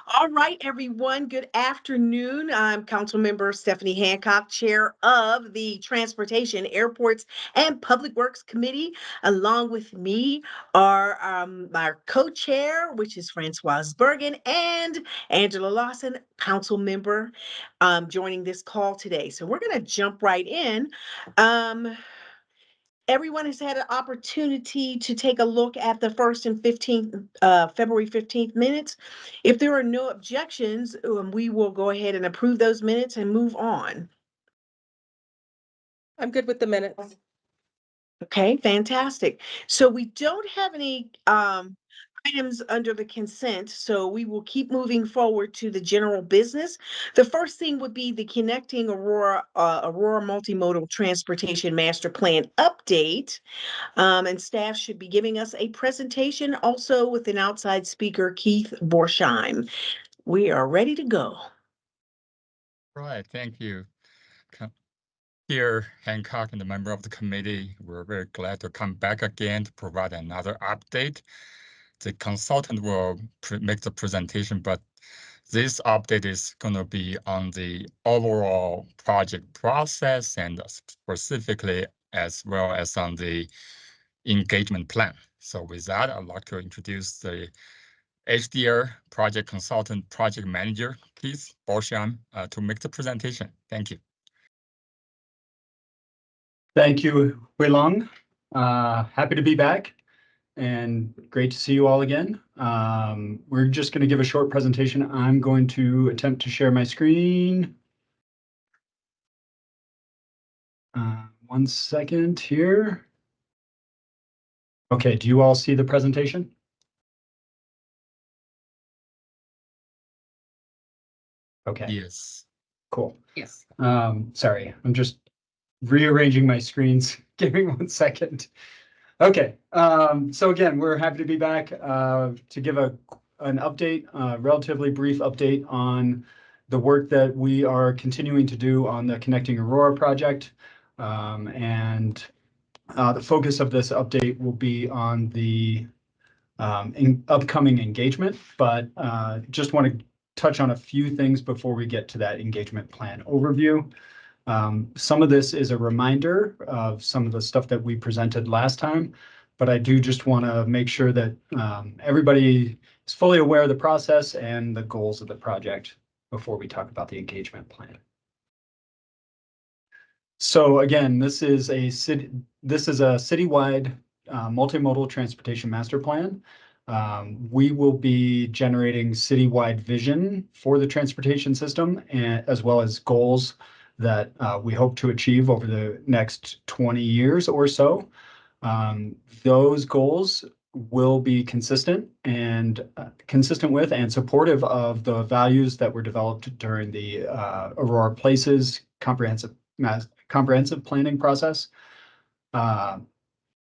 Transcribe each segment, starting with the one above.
All right, everyone. Good afternoon. I'm Councilmember Stephanie Hancock, Chair of the Transportation, Airports, and Public Works Committee. Along with me are our co-chair, which is Françoise Bergan, and Angela Lawson, Council Member, joining this call today. So we're going to jump right in. Everyone has had an opportunity to take a look at the first and 15th, February 15th minutes. If there are no objections, we will go ahead and approve those minutes and move on. I'm good with the minutes. Okay, fantastic. So we don't have any items under the consent, so we will keep moving forward to the general business. The first thing would be the Connecting Aurora Multimodal Transportation Master Plan update. And staff should be giving us a presentation also with an outside speaker, Keith Borsheim. We are ready to go. Right, thank you. Here, Hancock and the member of the committee, we're very glad to come back again to provide another update. The consultant will make the presentation, but this update is going to be on the overall project process and specifically as well as on the engagement plan. So with that, I'd like to introduce the HDR project consultant, project manager, Keith Borsheim, to make the presentation. Thank you. Thank you, Huilong. Happy to be back and great to see you all again. We're just going to give a short presentation. I'm going to attempt to share my screen. 1 second here. Okay, do you all see the presentation? Okay. Yes. Cool. Yes. Sorry, I'm just rearranging my screens. Give me 1 second. Okay, so again, we're happy to be back to give an update, a relatively brief update on the work that we are continuing to do on the Connecting Aurora project. And the focus of this update will be on the upcoming engagement, but just want to touch on a few things before we get to that engagement plan overview. Some of this is a reminder of some of the stuff that we presented last time, but I do just want to make sure that everybody is fully aware of the process and the goals of the project before we talk about the engagement plan. So again, this is a citywide multimodal transportation master plan. We will be generating citywide vision for the transportation system, and as well as goals that we hope to achieve over the next 20 years or so. Those goals will be consistent with and supportive of the values that were developed during the Aurora Places comprehensive planning process. A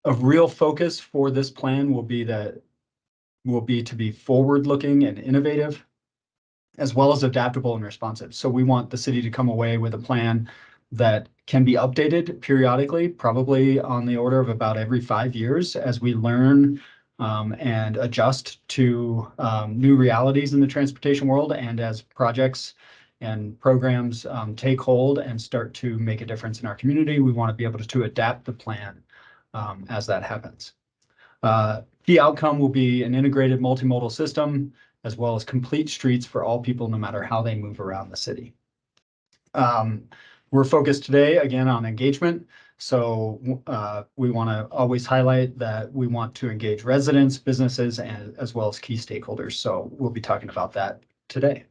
real focus for this plan will be to be forward-looking and innovative, as well as adaptable and responsive. So we want the city to come away with a plan that can be updated periodically, probably on the order of about every 5 years, as we learn and adjust to new realities in the transportation world, and as projects and programs take hold and start to make a difference in our community. We want to be able to adapt the plan as that happens. Key outcome will be an integrated multimodal system, as well as complete streets for all people, no matter how they move around the city. We're focused today, again, on engagement. So we want to always highlight that we want to engage residents, businesses, and as well as key stakeholders. So we'll be talking about that today.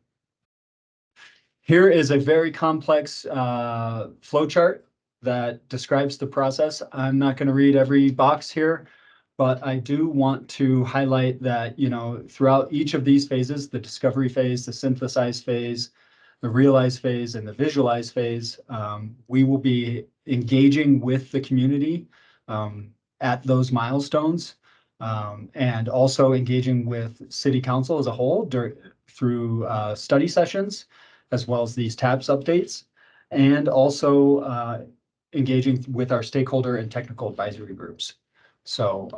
Here is a very complex flowchart that describes the process. I'm not going to read every box here, but I do want to highlight that, throughout each of these phases, the discovery phase, the synthesize phase, the realize phase, and the visualize phase, we will be engaging with the community at those milestones, and also engaging with City Council as a whole through study sessions, as well as these TAPS updates, and also engaging with our stakeholder and technical advisory groups. So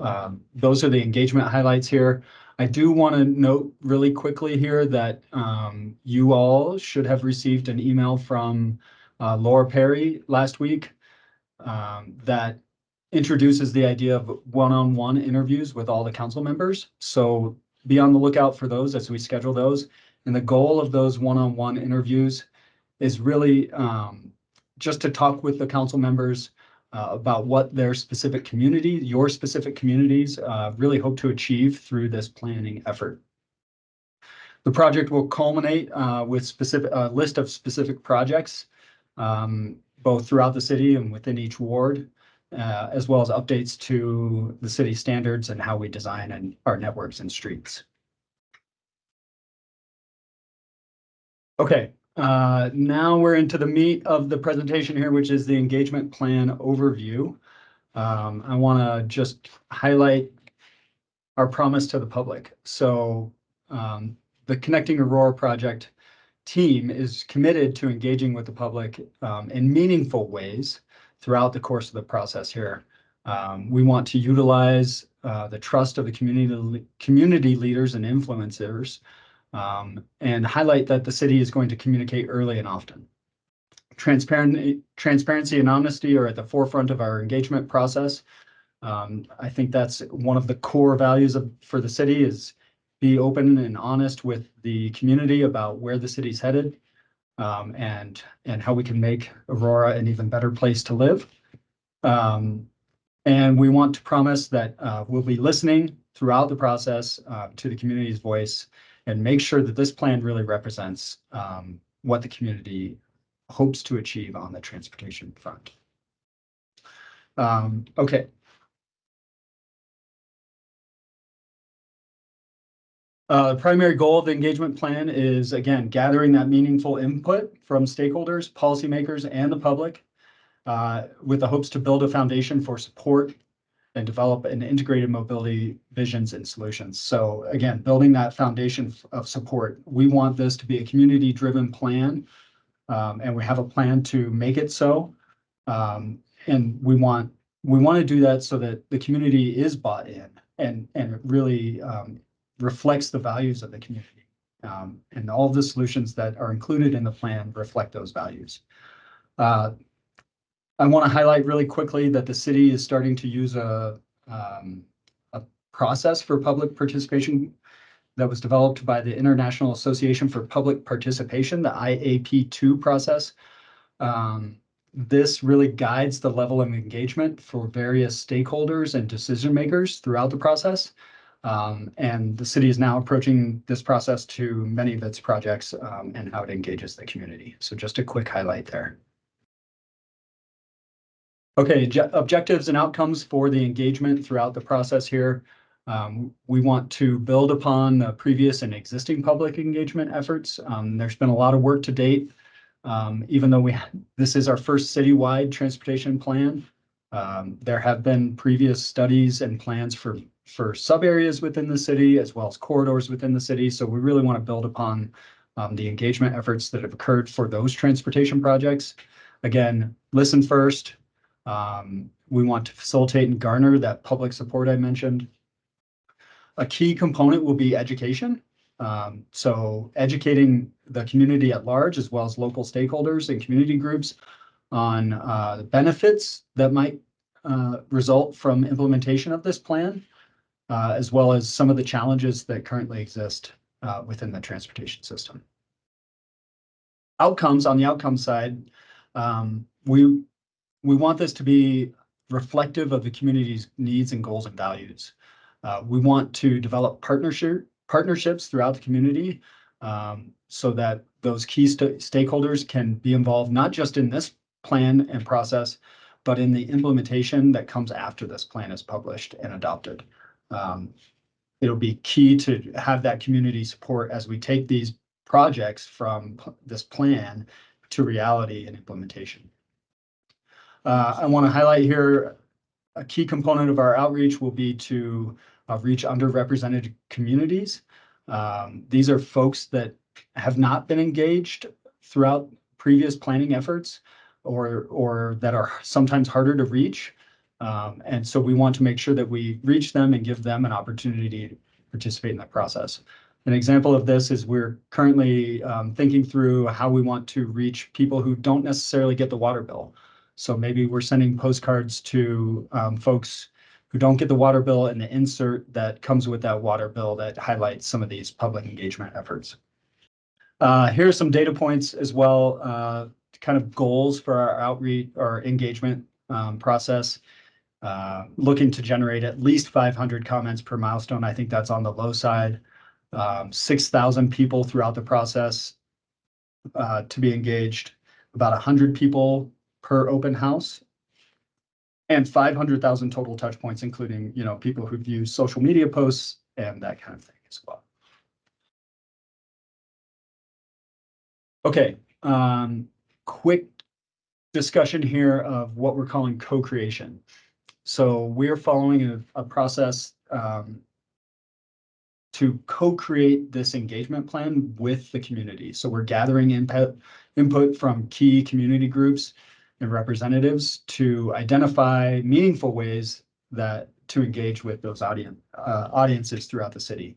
those are the engagement highlights here. I do want to note really quickly here that you all should have received an email from Laura Perry last week that introduces the idea of one-on-one interviews with all the council members. So be on the lookout for those as we schedule those. And the goal of those one-on-one interviews is really just to talk with the council members about what their specific community, your specific communities really hope to achieve through this planning effort. The project will culminate with a list of specific projects, both throughout the city and within each ward, as well as updates to the city standards and how we design our networks and streets. Okay, now we're into the meat of the presentation here, which is the engagement plan overview. I want to just highlight our promise to the public. So the Connecting Aurora project team is committed to engaging with the public in meaningful ways throughout the course of the process here. We want to utilize the trust of the community leaders and influencers and highlight that the city is going to communicate early and often. Transparency and honesty are at the forefront of our engagement process. I think that's one of the core values for the city is be open and honest with the community about where the city's headed and how we can make Aurora an even better place to live. And we want to promise that we'll be listening throughout the process to the community's voice and make sure that this plan really represents what the community hopes to achieve on the transportation front. Okay. The primary goal of the engagement plan is, again, gathering that meaningful input from stakeholders, policymakers, and the public with the hopes to build a foundation for support and develop an integrated mobility visions and solutions. So again, building that foundation of support. We want this to be a community-driven plan, and we have a plan to make it so. And we want to do that so that the community is bought in and it really reflects the values of the community. And all of the solutions that are included in the plan reflect those values. I want to highlight really quickly that the city is starting to use a process for public participation that was developed by the International Association for Public Participation, the IAP2 process. This really guides the level of engagement for various stakeholders and decision makers throughout the process. And the city is now approaching this process to many of its projects and how it engages the community. So just a quick highlight there. Okay, objectives and outcomes for the engagement throughout the process here. We want to build upon the previous and existing public engagement efforts. There's been a lot of work to date. Even though this is our first citywide transportation plan, there have been previous studies and plans for sub areas within the city as well as corridors within the city. So we really want to build upon the engagement efforts that have occurred for those transportation projects. Again, listen first. We want to facilitate and garner that public support I mentioned. A key component will be education. So educating the community at large, as well as local stakeholders and community groups on the benefits that might result from implementation of this plan, as well as some of the challenges that currently exist within the transportation system. Outcomes, on the outcome side, we want this to be reflective of the community's needs and goals and values. We want to develop partnerships throughout the community so that those key stakeholders can be involved not just in this plan and process, but in the implementation that comes after this plan is published and adopted. It'll be key to have that community support as we take these projects from this plan to reality and implementation. I want to highlight here a key component of our outreach will be to reach underrepresented communities. These are folks that have not been engaged throughout previous planning efforts or that are sometimes harder to reach. And so we want to make sure that we reach them and give them an opportunity participate in that process. An example of this is we're currently thinking through how we want to reach people who don't necessarily get the water bill. So maybe we're sending postcards to folks who don't get the water bill and the insert that comes with that water bill that highlights some of these public engagement efforts. Here are some data points as well, kind of goals for our outreach or engagement process. Looking to generate at least 500 comments per milestone. I think that's on the low side. 6,000 people throughout the process to be engaged, about 100 people per open house, and 500,000 total touch points, including, people who view social media posts and that kind of thing as well. Okay, quick discussion here of what we're calling co-creation. So we're following a process to co-create this engagement plan with the community. So we're gathering input from key community groups and representatives to identify meaningful ways to engage with those audiences throughout the city.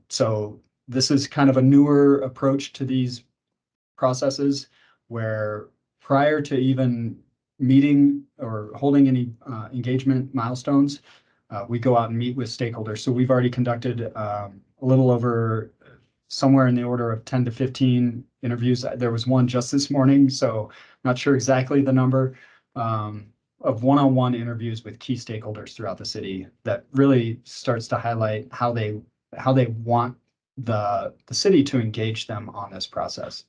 So this is kind of a newer approach to these processes where prior to even meeting or holding any engagement milestones, we go out and meet with stakeholders. So we've already conducted a little over somewhere in the order of 10 to 15 interviews. There was one just this morning, so not sure exactly the number of one-on-one interviews with key stakeholders throughout the city that really starts to highlight how they want the city to engage them on this process.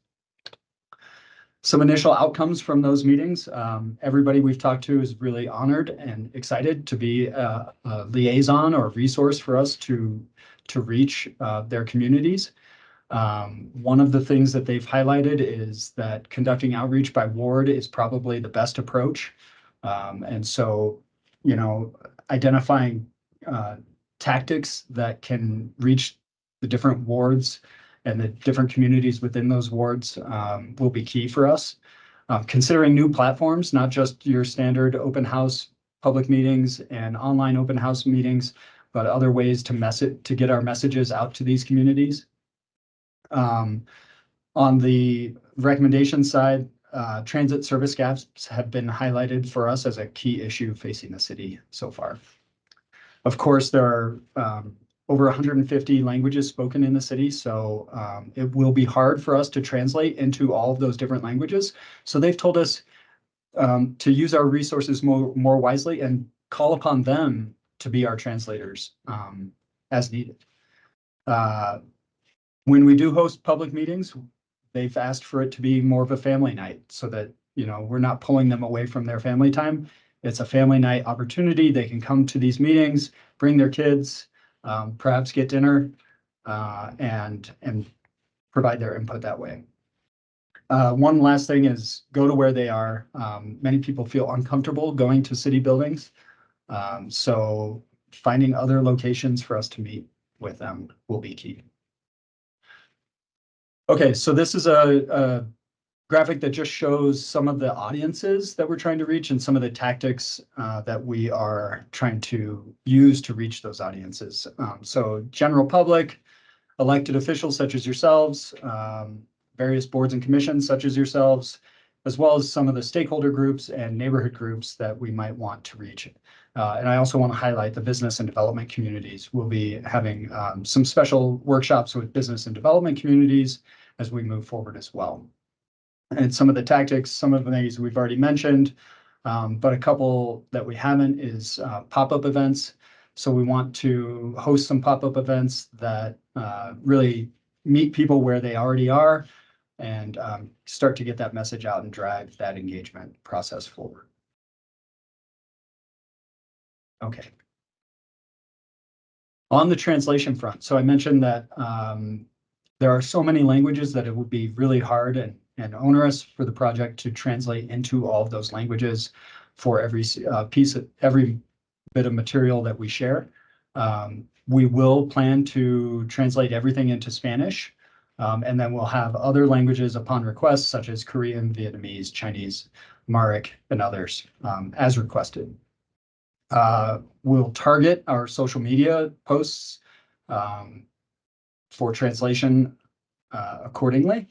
Some initial outcomes from those meetings. Everybody we've talked to is really honored and excited to be a liaison or resource for us to reach their communities. One of the things that they've highlighted is that conducting outreach by ward is probably the best approach. And so, identifying tactics that can reach the different wards and the different communities within those wards will be key for us. Considering new platforms, not just your standard open house public meetings and online open house meetings, but other ways to get our messages out to these communities. On the recommendation side, transit service gaps have been highlighted for us as a key issue facing the city so far. Of course, there are over 150 languages spoken in the city, so it will be hard for us to translate into all of those different languages. So they've told us to use our resources more wisely and call upon them to be our translators as needed. When we do host public meetings, they've asked for it to be more of a family night so that, we're not pulling them away from their family time. It's a family night opportunity. They can come to these meetings, bring their kids, perhaps get dinner, and provide their input that way. One last thing is go to where they are. Many people feel uncomfortable going to city buildings. So finding other locations for us to meet with them will be key. Okay, so this is a graphic that just shows some of the audiences that we're trying to reach and some of the tactics that we are trying to use to reach those audiences. So general public, elected officials such as yourselves, various boards and commissions such as yourselves, as well as some of the stakeholder groups and neighborhood groups that we might want to reach. And I also want to highlight the business and development communities. We'll be having some special workshops with business and development communities as we move forward as well. And some of the tactics, some of the things we've already mentioned, but a couple that we haven't is pop-up events. So we want to host some pop-up events that really meet people where they already are and start to get that message out and drive that engagement process forward. Okay. On the translation front, so I mentioned that there are so many languages that it would be really hard and onerous for the project to translate into all of those languages for every every bit of material that we share. We will plan to translate everything into Spanish, and then we'll have other languages upon request, such as Korean, Vietnamese, Chinese, Amharic, and others as requested. We'll target our social media posts for translation accordingly.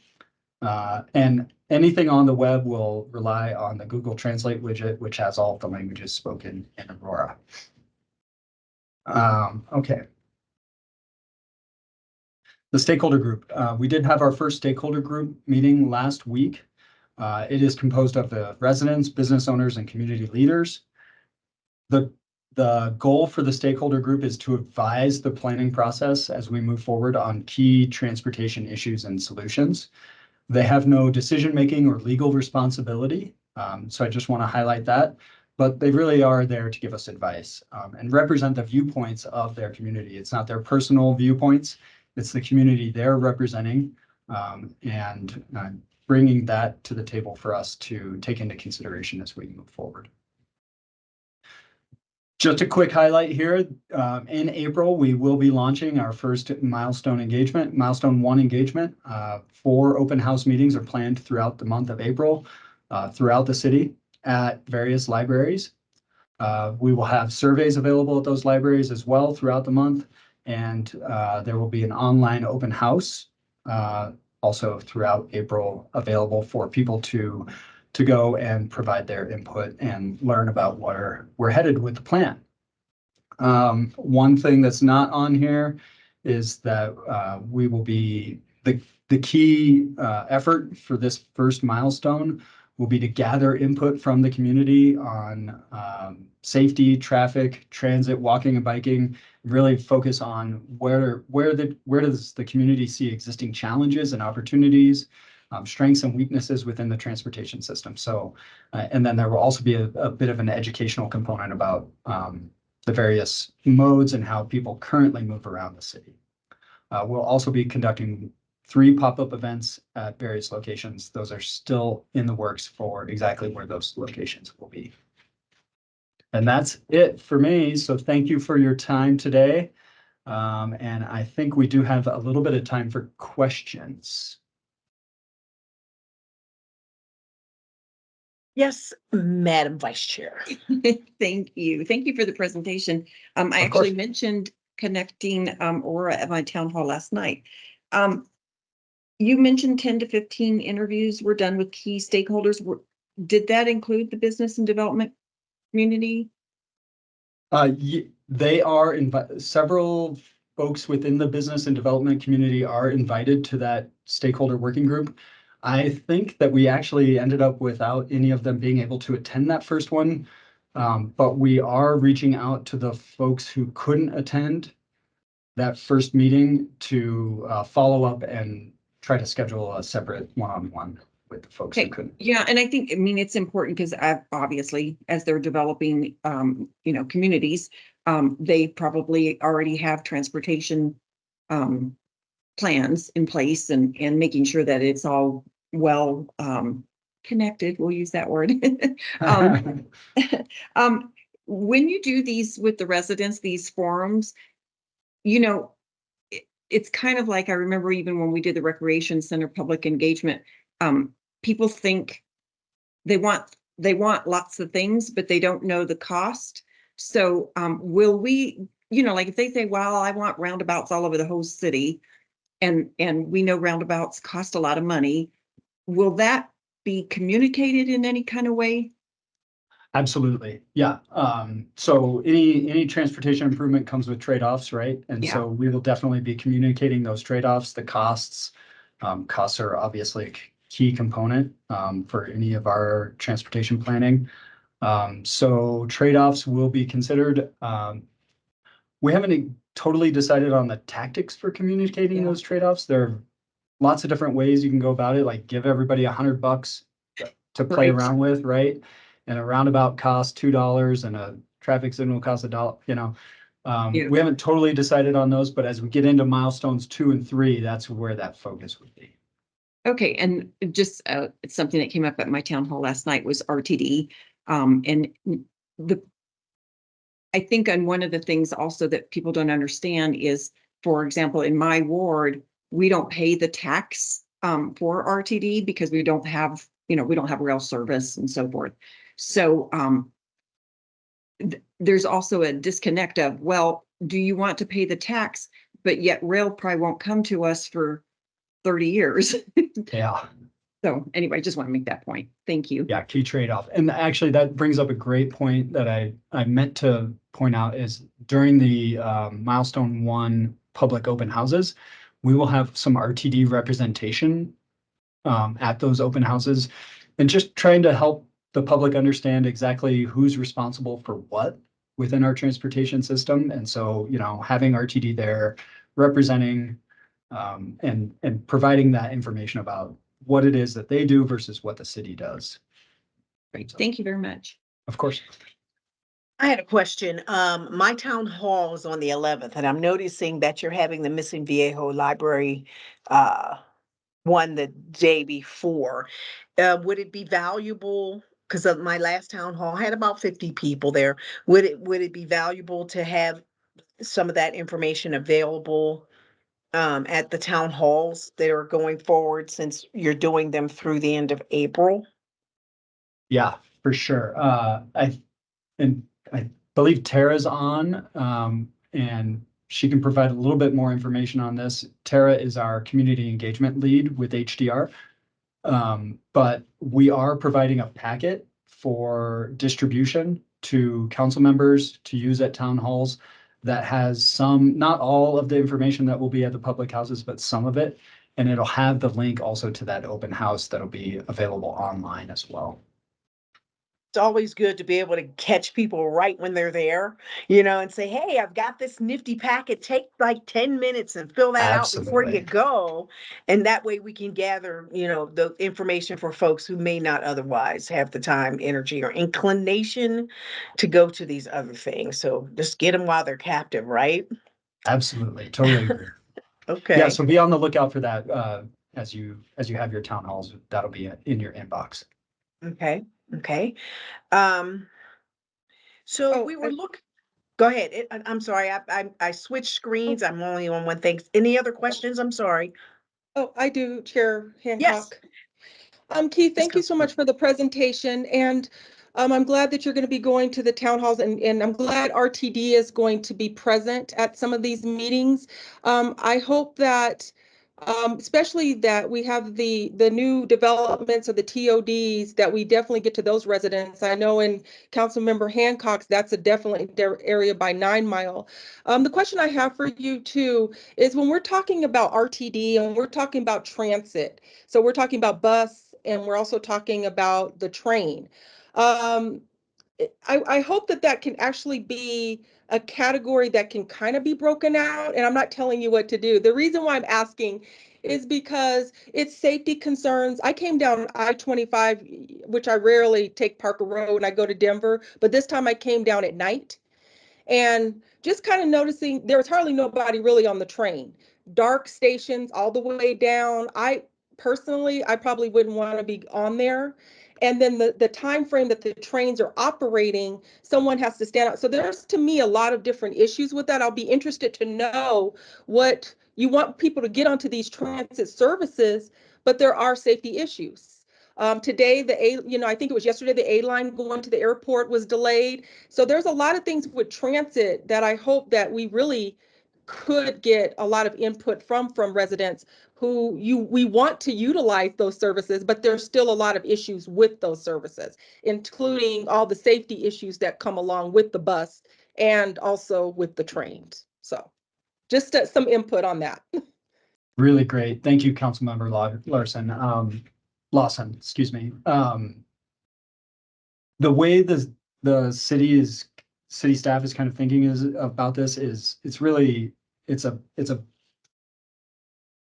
And anything on the web will rely on the Google Translate widget, which has all of the languages spoken in Aurora. Okay. The stakeholder group. We did have our first stakeholder group meeting last week. It is composed of the residents, business owners, and community leaders. The goal for the stakeholder group is to advise the planning process as we move forward on key transportation issues and solutions. They have no decision-making or legal responsibility, so I just want to highlight that. But they really are there to give us advice and represent the viewpoints of their community. It's not their personal viewpoints, it's the community they're representing, and bringing that to the table for us to take into consideration as we move forward. Just a quick highlight here, in April, we will be launching our first milestone engagement, milestone 1 engagement. 4 open house meetings are planned throughout the month of April, throughout the city at various libraries. We will have surveys available at those libraries as well throughout the month, and there will be an online open house also throughout April available for people to go and provide their input and learn about where we're headed with the plan. One thing that's not on here is that we will be the key effort for this first milestone will be to gather input from the community on safety, traffic, transit, walking and biking, really focus on where does the community see existing challenges and opportunities, strengths and weaknesses within the transportation system. So, and then there will also be a bit of an educational component about the various modes and how people currently move around the city. We'll also be conducting 3 pop-up events at various locations. Those are still in the works for exactly where those locations will be. And that's it for me. So thank you for your time today. And I think we do have a little bit of time for questions. Yes, Madam Vice Chair. Thank you. Thank you for the presentation. I actually mentioned connecting Aurora at my town hall last night. You mentioned 10 to 15 interviews were done with key stakeholders. Did that include the business and development community? They are several folks within the business and development community are invited to that stakeholder working group. I think that we actually ended up without any of them being able to attend that first one. But we are reaching out to the folks who couldn't attend that first meeting to follow up and try to schedule a separate one-on-one with the folks who couldn't. Yeah, and I think, I mean, it's important because obviously as they're developing, communities, they probably already have transportation plans in place and making sure that it's all well connected. We'll use that word. When you do these with the residents, these forums, it's kind of like, I remember even when we did the recreation center public engagement, people think they want lots of things, but they don't know the cost. So will we, like if they say, well, I want roundabouts all over the whole city, and we know roundabouts cost a lot of money, will that be communicated in any kind of way? Absolutely. Yeah. So any transportation improvement comes with trade-offs, right? And so we will definitely be communicating those trade-offs, the costs. Costs are obviously a key component for any of our transportation planning. So trade-offs will be considered. We haven't totally decided on the tactics for communicating those trade-offs. There are lots of different ways you can go about it, like give everybody $100 to play around with, right? And a roundabout costs $2 and a traffic signal costs $1, We haven't totally decided on those, but as we get into milestones 2 and 3, that's where that focus would be. Okay, and just it's something that came up at my town hall last night was RTD. And I think on one of the things also that people don't understand is, for example, in my ward, we don't pay the tax for RTD because we don't have, we don't have rail service and so forth. So there's also a disconnect of, well, do you want to pay the tax, but yet rail probably won't come to us for 30 years. Yeah. So anyway, I just want to make that point. Thank you. Yeah, key trade-off. And actually that brings up a great point that I meant to point out is during the milestone 1 public open houses, we will have some RTD representation at those open houses and just trying to help the public understand exactly who's responsible for what within our transportation system. And so, having RTD there representing and providing that information about what it is that they do versus what the city does. Great. Thank you very much. Of course. I had a question. My town hall is on the 11th, and I'm noticing that you're having the Missing Viejo Library one the day before. Would it be valuable? Because my last town hall had about 50 people there. Would it be valuable to have some of that information available at the town halls that are going forward since you're doing them through the end of April? Yeah, for sure. I believe Tara's on, and she can provide a little bit more information on this. Tara is our community engagement lead with HDR. But we are providing a packet for distribution to council members to use at town halls that has some, not all of the information that will be at the public houses, but some of it. And it'll have the link also to that open house that'll be available online as well. It's always good to be able to catch people right when they're there, and say, hey, I've got this nifty packet. Take like 10 minutes and fill that out before you Absolutely. go. And that way we can gather, the information for folks who may not otherwise have the time, energy, or inclination to go to these other things. So just get them while they're captive, right? Absolutely. Totally agree. Yeah, Okay. so be on the lookout for that as you have your town halls. That'll be in your inbox. Okay. Okay. Um, so Oh, we were go ahead. I'm sorry. I switched screens. I'm only on one thing. Any other questions? I'm sorry. I do, Chair Yes. Hancock. Keith, Yes, thank you so much for the presentation, and I'm glad that you're going to be going to the town halls, and I'm glad RTD is going to be present at some of these meetings. I hope that, especially that we have the new developments of the TODs, that we definitely get to those residents. I know in Councilmember Hancock's, that's a definitely area by 9 Mile. The question I have for you too is when we're talking about RTD and we're talking about transit, so we're talking about bus and we're also talking about the train. Um, I hope that can actually be a category that can kind of be broken out. And I'm not telling you what to do. The reason why I'm asking is because it's safety concerns. I came down I-25, which I rarely take Parker Road and I go to Denver, but this time I came down at night. And just kind of noticing there was hardly nobody really on the train. Dark stations all the way down. I probably wouldn't want to be on there. And then the time frame that the trains are operating, someone has to stand out. So there's, to me, a lot of different issues with that. I'll be interested to know what you want people to get onto these transit services, but there are safety issues. Today, I think it was yesterday, the A line going to the airport was delayed. So there's a lot of things with transit that I hope that we really could get a lot of input from residents who we want to utilize those services, but there's still a lot of issues with those services, including all the safety issues that come along with the bus and also with the trains. So just some input on that. Really great. Thank you, Councilmember Lawson, excuse me. The way the city staff is kind of thinking about this is it's a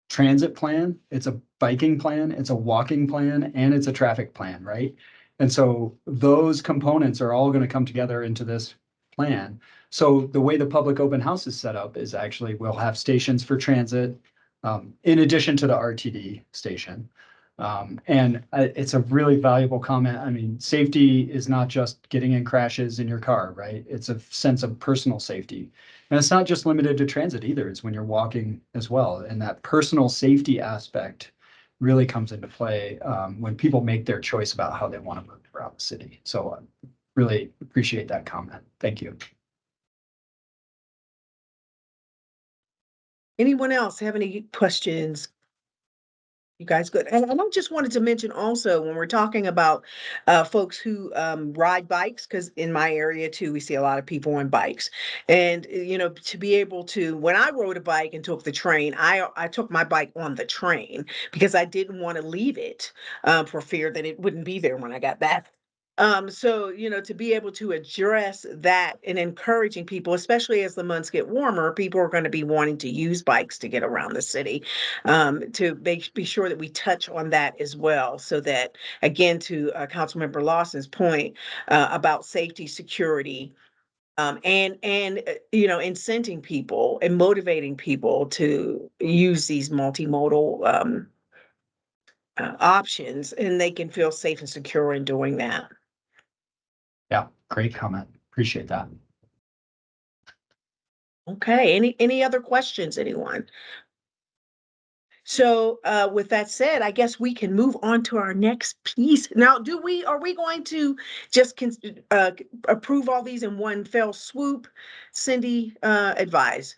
transit plan, it's a biking plan, it's a walking plan, and it's a traffic plan, right? And so those components are all going to come together into this plan. So the way the public open house is set up is actually we'll have stations for transit, in addition to the RTD station. And it's a really valuable comment. I mean, safety is not just getting in crashes in your car, right? It's a sense of personal safety. And it's not just limited to transit either. It's when you're walking as well. And that personal safety aspect really comes into play when people make their choice about how they want to move around the city. So really appreciate that comment. Thank you. Anyone else have any questions? You guys good? And I just wanted to mention also when we're talking about folks who ride bikes, because in my area too, we see a lot of people on bikes. And you know, to be able to, when I rode a bike and took the train, I took my bike on the train because I didn't want to leave it for fear that it wouldn't be there when I got back. So, you know, to be able to address that and encouraging people, especially as the months get warmer, people are going to be wanting to use bikes to get around the city. To be sure that we touch on that as well, so that, again, to Councilmember Lawson's point about safety, security, and you know, incenting people and motivating people to use these multimodal options, and they can feel safe and secure in doing that. Yeah, great comment. Appreciate that. Okay, any other questions, anyone? So with that said, I guess we can move on to our next piece. Now, are we going to just approve all these in one fell swoop? Cindy, advise.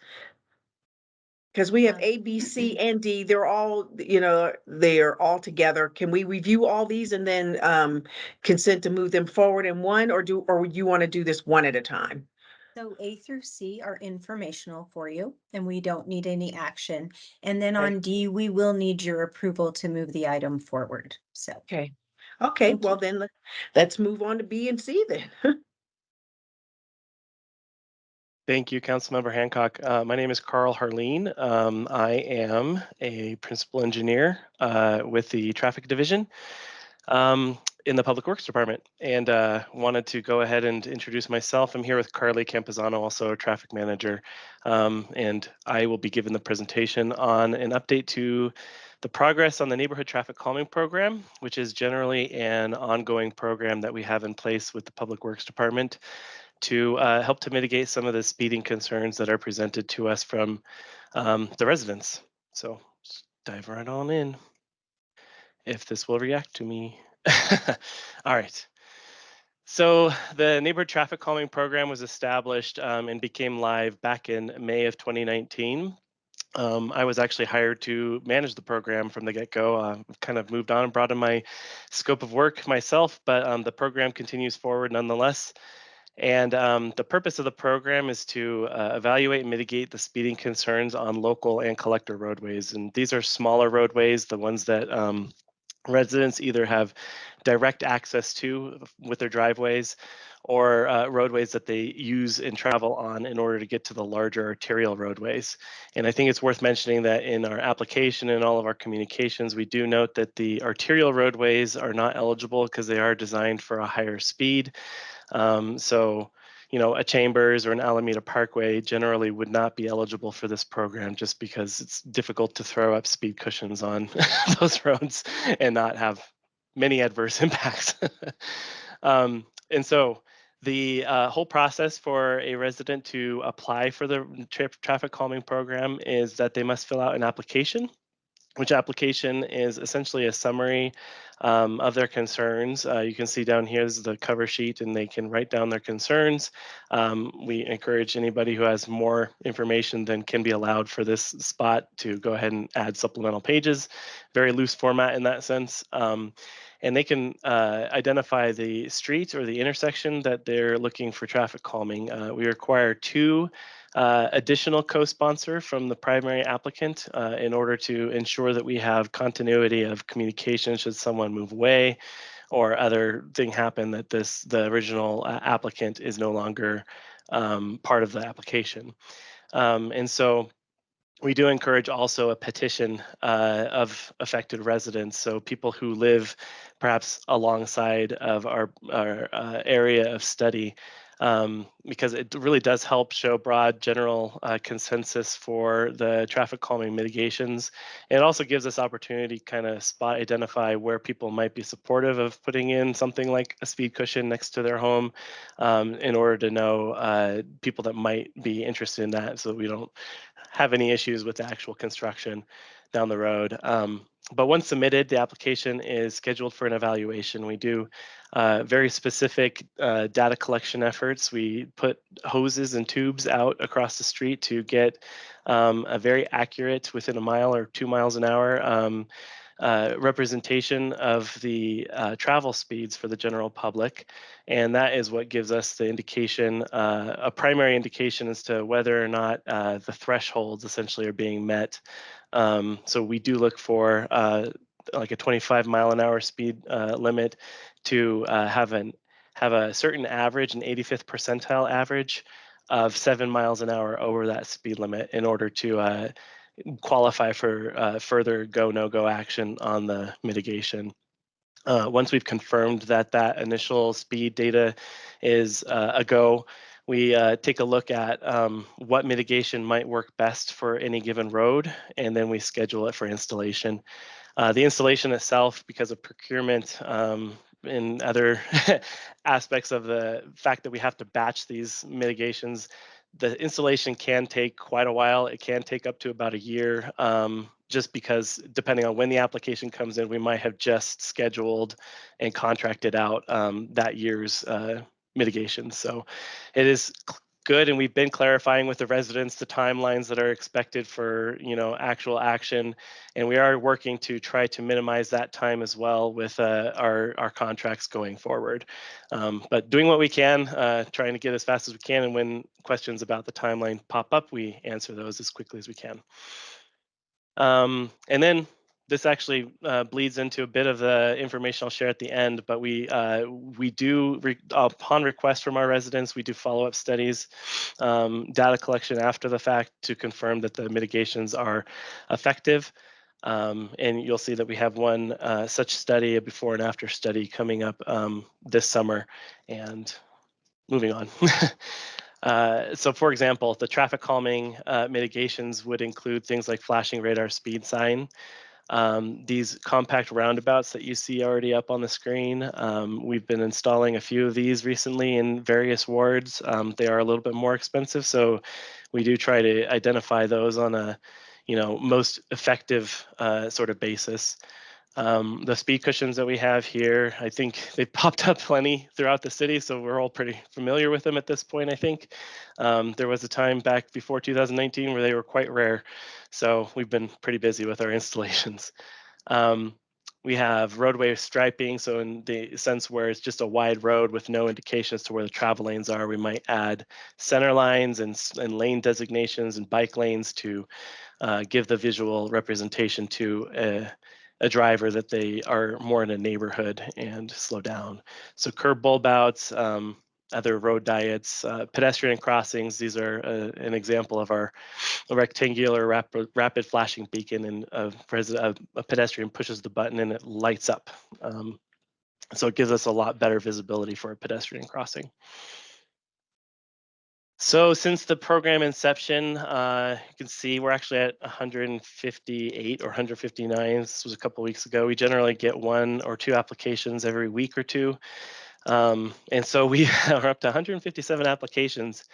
Because we have A, B, C, and D. They're all, you know, they're all together. Can we review all these and then consent to move them forward in one, or you want to do this one at a time? So A through C are informational for you, and we don't need any action. And then Okay. on D, we will need your approval to move the item forward. So, Okay. Okay, Thank well you. then let's move on to B and C then. Thank you, Councilmember Hancock. My name is Carl Harleen. I am a principal engineer with the Traffic Division in the Public Works Department, and wanted to go ahead and introduce myself. I'm here with Carly Campuzano, also a traffic manager, and I will be giving the presentation on an update to the progress on the Neighborhood Traffic Calming Program, which is generally an ongoing program that we have in place with the Public Works Department to help to mitigate some of the speeding concerns that are presented to us from the residents. So just dive right on in, if this will react to me. All right. So the Neighborhood Traffic Calming Program was established and became live back in May of 2019. I was actually hired to manage the program from the get-go. Kind of moved on and brought in my scope of work myself, but the program continues forward nonetheless. And the purpose of the program is to evaluate and mitigate the speeding concerns on local and collector roadways. And these are smaller roadways, the ones that residents either have direct access to with their driveways, or roadways that they use and travel on in order to get to the larger arterial roadways. And I think it's worth mentioning that in our application and all of our communications, we do note that the arterial roadways are not eligible because they are designed for a higher speed. So, you know, a Chambers or an Alameda Parkway generally would not be eligible for this program just because it's difficult to throw up speed cushions on those roads and not have many adverse impacts. And so the whole process for a resident to apply for the traffic calming program is that they must fill out an application, which application is essentially a summary of their concerns. You can see down here is the cover sheet, and they can write down their concerns. We encourage anybody who has more information than can be allowed for this spot to go ahead and add supplemental pages. Very loose format in that sense. And they can identify the street or the intersection that they're looking for traffic calming. We require two additional co-sponsor from the primary applicant in order to ensure that we have continuity of communication should someone move away or other thing happen that the original applicant is no longer part of the application. And so we do encourage also a petition of affected residents, so people who live perhaps alongside of our area of study, because it really does help show broad general consensus for the traffic calming mitigations. And it also gives us opportunity to kind of spot identify where people might be supportive of putting in something like a speed cushion next to their home, in order to know people that might be interested in that, so that we don't have any issues with the actual construction down the road. But once submitted, the application is scheduled for an evaluation. We do very specific data collection efforts. We put hoses and tubes out across the street to get a very accurate, within a mile or 2 miles an hour, representation of the travel speeds for the general public. And that is what gives us the indication, a primary indication as to whether or not the thresholds essentially are being met. So we do look for like a 25-mile-an-hour speed limit to have a certain average, an 85th percentile average of 7 miles an hour over that speed limit in order to qualify for further go no go action on the mitigation. Once we've confirmed that that initial speed data is a go, we take a look at what mitigation might work best for any given road, and then we schedule it for installation. The installation itself, because of procurement and other aspects of the fact that we have to batch these mitigations, the installation can take quite a while. It can take up to about a year, just because depending on when the application comes in, we might have just scheduled and contracted out that year's mitigation. So it is good, and we've been clarifying with the residents the timelines that are expected for actual action, and we are working to try to minimize that time as well with our contracts going forward. But doing what we can, trying to get as fast as we can, and when questions about the timeline pop up, we answer those as quickly as we can. And then this actually bleeds into a bit of the information I'll share at the end, but we do, upon request from our residents, we do follow-up studies, data collection after the fact to confirm that the mitigations are effective. And you'll see that we have one such study, a before and after study, coming up this summer. And moving on. So for example, the traffic calming mitigations would include things like flashing radar speed sign. These compact roundabouts that you see already up on the screen, we've been installing a few of these recently in various wards. They are a little bit more expensive, so we do try to identify those on a most effective sort of basis. The speed cushions that we have here, I think they've popped up plenty throughout the city, so we're all pretty familiar with them at this point, I think. There was a time back before 2019 where they were quite rare, so we've been pretty busy with our installations. We have roadway striping, so in the sense where it's just a wide road with no indications to where the travel lanes are, we might add center lines and lane designations and bike lanes to give the visual representation to a driver that they are more in a neighborhood and slow down. So curb bulb outs, other road diets, pedestrian crossings. These are an example of our rectangular rapid flashing beacon, and a pedestrian pushes the button and it lights up. So it gives us a lot better visibility for a pedestrian crossing. So since the program inception, you can see we're actually at 158 or 159. This was a couple weeks ago. We generally get 1 or 2 applications every week or two. And so we are up to 157 applications.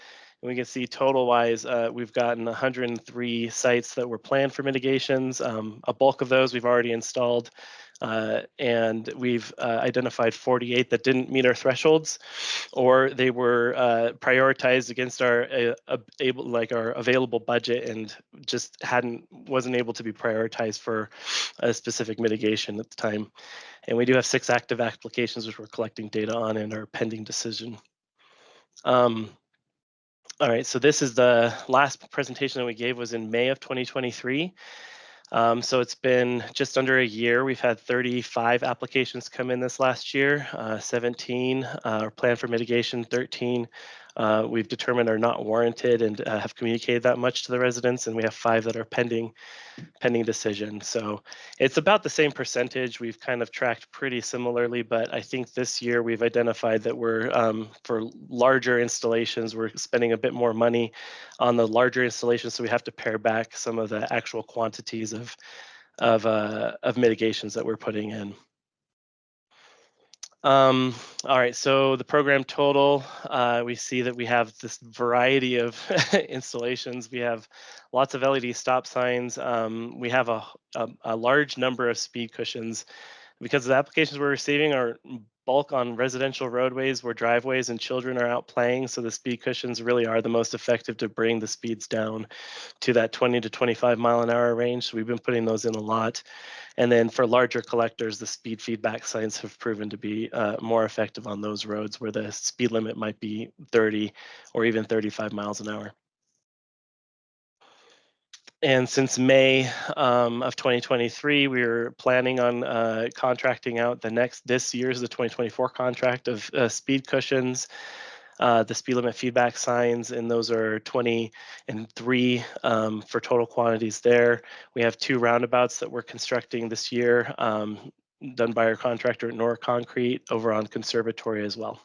And we can see total wise, we've gotten 103 sites that were planned for mitigations. A bulk of those we've already installed. And we've identified 48 that didn't meet our thresholds, or they were prioritized against our our available budget and just wasn't able to be prioritized for a specific mitigation at the time. And we do have 6 active applications which we're collecting data on and are pending decision. All right, so this is the last presentation that we gave was in May of 2023. So it's been just under a year. We've had 35 applications come in this last year, 17 are planned for mitigation, 13 we've determined are not warranted and have communicated that much to the residents, and we have 5 that are pending decision. So it's about the same percentage. We've kind of tracked pretty similarly, but I think this year we've identified that we're for larger installations, we're spending a bit more money on the larger installations, so we have to pare back some of the actual quantities of mitigations that we're putting in. All right, so the program total, we see that we have this variety of installations. We have lots of LED stop signs. We have a large number of speed cushions because the applications we're receiving are bulk on residential roadways where driveways and children are out playing. So the speed cushions really are the most effective to bring the speeds down to that 20 to 25 mile an hour range. So we've been putting those in a lot. And then for larger collectors, the speed feedback signs have proven to be more effective on those roads where the speed limit might be 30 or even 35 miles an hour. And since May of 2023, we were planning on contracting out this year's the 2024 contract of speed cushions, the speed limit feedback signs, and those are 20 and 3 for total quantities there. We have 2 roundabouts that we're constructing this year, done by our contractor at Nora Concrete over on Conservatory as well.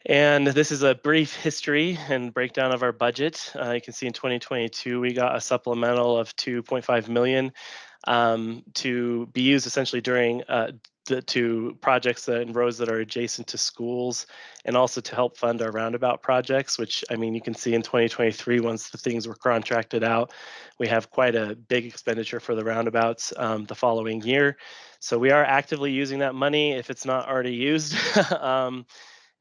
And this is a brief history and breakdown of our budget. You can see in 2022, we got a supplemental of 2.5 million to be used essentially during to projects and roads that are adjacent to schools, and also to help fund our roundabout projects, which, I mean, you can see in 2023, once the things were contracted out, we have quite a big expenditure for the roundabouts the following year. So we are actively using that money if it's not already used.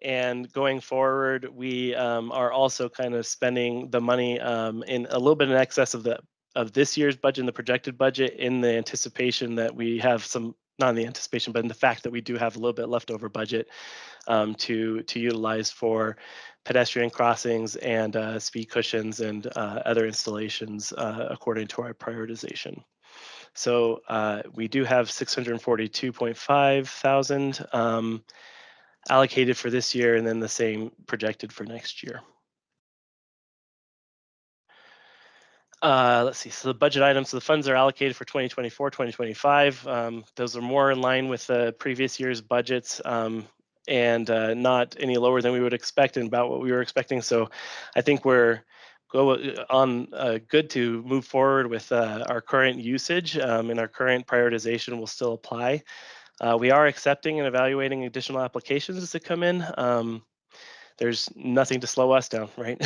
And going forward, we are also kind of spending the money in a little bit in excess of this year's budget and the projected budget, in the anticipation that we have some, not in the anticipation, but in the fact that we do have a little bit leftover budget to utilize for pedestrian crossings and speed cushions and other installations according to our prioritization. So we do have 642.5 thousand allocated for this year, and then the same projected for next year. Let's see, so the budget items, so the funds are allocated for 2024, 2025. Those are more in line with the previous year's budgets, and not any lower than we would expect and about what we were expecting. So I think we're good to move forward with our current usage, and our current prioritization will still apply. We are accepting and evaluating additional applications as they come in. There's nothing to slow us down, right?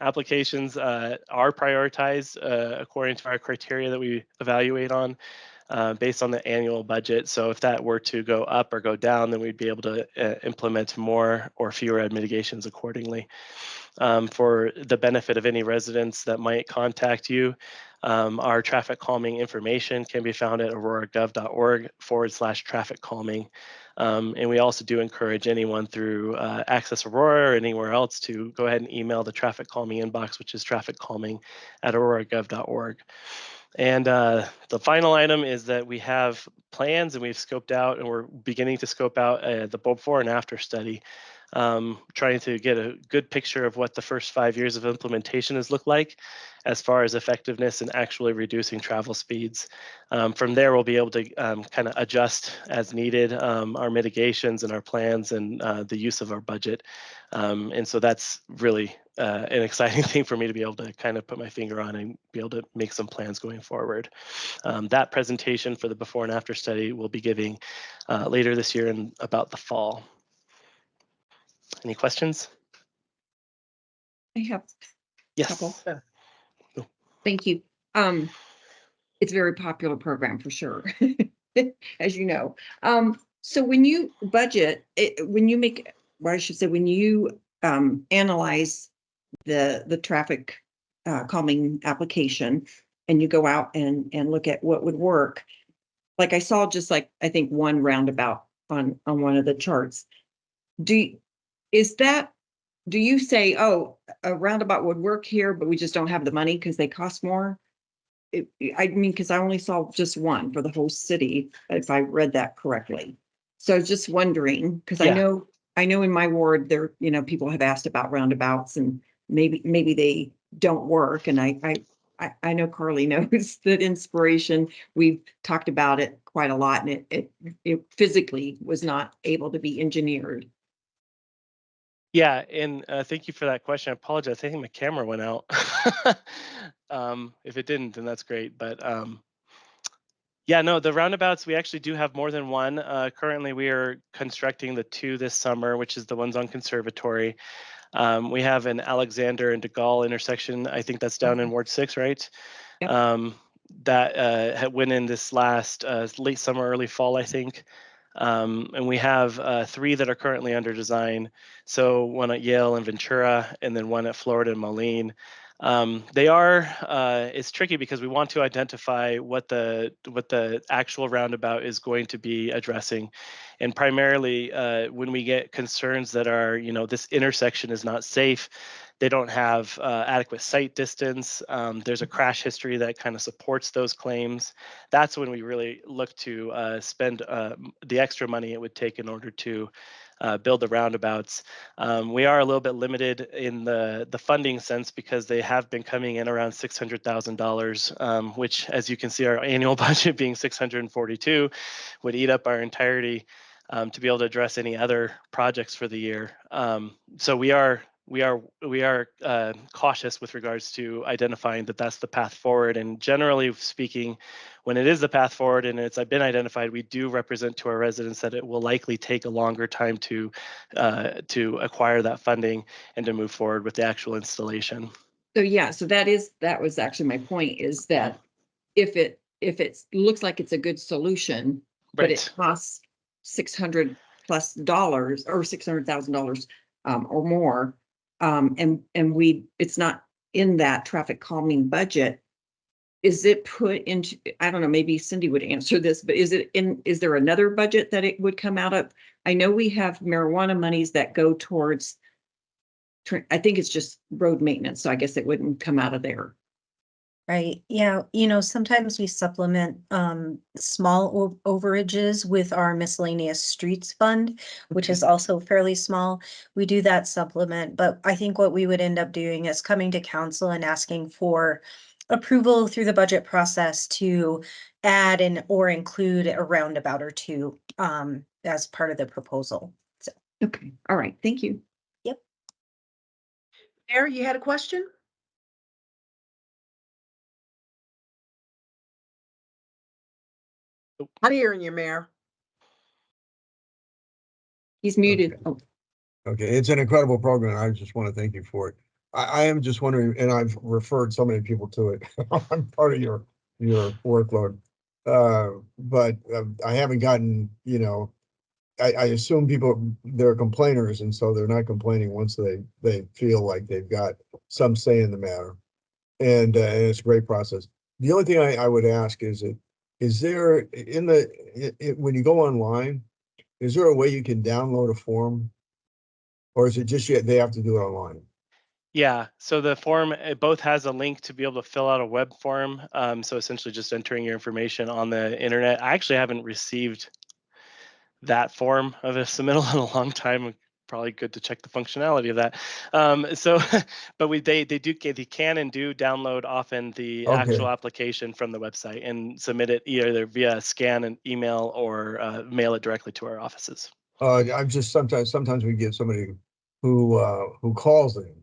Applications are prioritized according to our criteria that we evaluate on based on the annual budget. So if that were to go up or go down, then we'd be able to implement more or fewer mitigations accordingly. For the benefit of any residents that might contact you, our traffic calming information can be found at auroragov.org/traffic calming. And we also do encourage anyone through Access Aurora or anywhere else to go ahead and email the traffic calming inbox, which is trafficcalming@auroragov.org. And the final item is that we have plans, and we've scoped out, and we're beginning to scope out the before and after study, trying to get a good picture of what the first 5 years of implementation has looked like as far as effectiveness and actually reducing travel speeds. From there, we'll be able to kind of adjust as needed our mitigations and our plans and the use of our budget. And so that's really an exciting thing for me to be able to kind of put my finger on and be able to make some plans going forward. That presentation for the before and after study we'll be giving later this year in about the fall. Any questions? I have Yes. couple. Thank you. It's a very popular program for sure, as you know. So when you budget, when you make, or I should say, when you analyze the traffic calming application, and you go out and look at what would work, like I saw just like I think one roundabout on one of the charts. Do you say, oh, a roundabout would work here, but we just don't have the money because they cost more? I mean, because I only saw just one for the whole city, if I read that correctly. So I was just wondering, because Yeah. I know in my ward there, people have asked about roundabouts, and maybe they don't work. And I know Carly knows that Inspiration, we've talked about it quite a lot, and it physically was not able to be engineered. Yeah, and thank you for that question. I apologize. I think my camera went out. If it didn't, then that's great. But Yeah, no, the roundabouts, we actually do have more than one. Currently, we are constructing the 2 this summer, which is the ones on Conservatory. We have an Alexander and de Gaulle intersection. I think that's down in Ward 6, right? Yep. That went in this last late summer, early fall, I think. And we have 3 that are currently under design. So one at Yale and Ventura, and then one at Florida and Moline. It's tricky because we want to identify what the actual roundabout is going to be addressing, and primarily when we get concerns that are, this intersection is not safe, they don't have adequate sight distance, there's a crash history that kind of supports those claims. That's when we really look to spend the extra money it would take in order to build the roundabouts. We are a little bit limited in the funding sense because they have been coming in around $600,000, which, as you can see, our annual budget being 642 would eat up our entirety to be able to address any other projects for the year. So we are cautious with regards to identifying that that's the path forward. And generally speaking, when it is the path forward and it's been identified, we do represent to our residents that it will likely take a longer time to acquire that funding and to move forward with the actual installation. So yeah, so that was actually my point, is that if it looks like it's a good solution, but it Right. costs $600+ or $600,000 or more, and it's not in that traffic calming budget, is it put into, I don't know, maybe Cindy would answer this, but is there another budget that it would come out of? I know we have marijuana monies that go towards, I think it's just road maintenance, so I guess it wouldn't come out of there. Right, yeah, sometimes we supplement small overages with our miscellaneous streets fund, which is also fairly small. We do that supplement, but I think what we would end up doing is coming to council and asking for approval through the budget process to add or include a roundabout or two as part of the proposal. So, Okay, all right, thank you. yep. Mayor, you had a question? I'm hearing you, Mayor. He's muted. Okay. Oh, Okay, it's an incredible program. I just want to thank you for it. I am just wondering, and I've referred so many people to it. I'm part of your workload. But I haven't gotten, I assume they're complainers, and so they're not complaining once they feel like they've got some say in the matter. And it's a great process. The only thing I would ask is there when you go online, is there a way you can download a form? Or is it just they have to do it online? Yeah, so the form, it both has a link to be able to fill out a web form. So essentially just entering your information on the internet. I actually haven't received that form of a submittal in a long time. Probably good to check the functionality of that. But they can and do download often the actual Okay. application from the website and submit it either via scan and email or mail it directly to our offices. I'm just sometimes we get somebody who calls in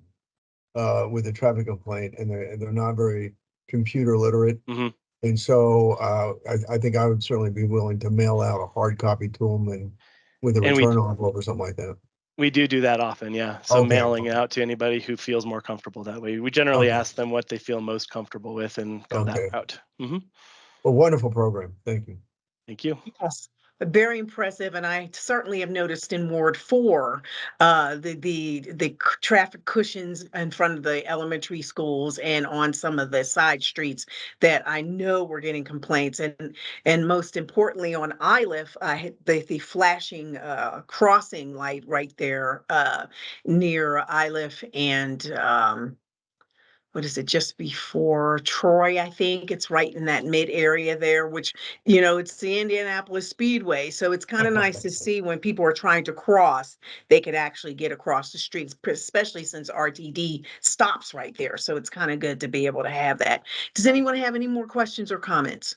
with a traffic complaint, and they're not very computer literate. Mhm. And so I think I would certainly be willing to mail out a hard copy to them and with a And we return envelope or something like that. We do that often, yeah. So Okay. mailing it out to anybody who feels more comfortable that way. We generally Okay. ask them what they feel most comfortable with and go that Okay. route. Well, wonderful program. Thank you. Thank you. Yes, very impressive, and I certainly have noticed in Ward 4, the traffic cushions in front of the elementary schools and on some of the side streets that I know we're getting complaints, and most importantly on Iliff, the flashing crossing light right there near Iliff and what is it, just before Troy, I think. It's right in that mid area there, which, it's the Indianapolis Speedway. So it's kind of nice to see when people are trying to cross, they could actually get across the streets, especially since RTD stops right there. So it's kind of good to be able to have that. Does anyone have any more questions or comments?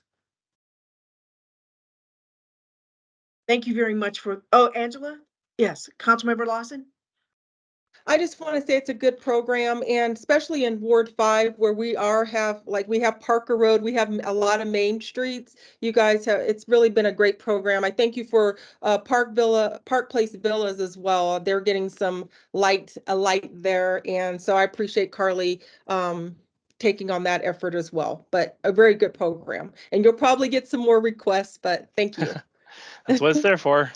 Thank you very much oh, Angela? Yes, Councilmember Lawson? I just want to say it's a good program, and especially in Ward 5 where we have Parker Road, we have a lot of main streets. You guys it's really been a great program. I thank you for Park Place Villas as well. They're getting a light there, and so I appreciate Carly taking on that effort as well. But a very good program, and you'll probably get some more requests, but thank you. That's what it's there for.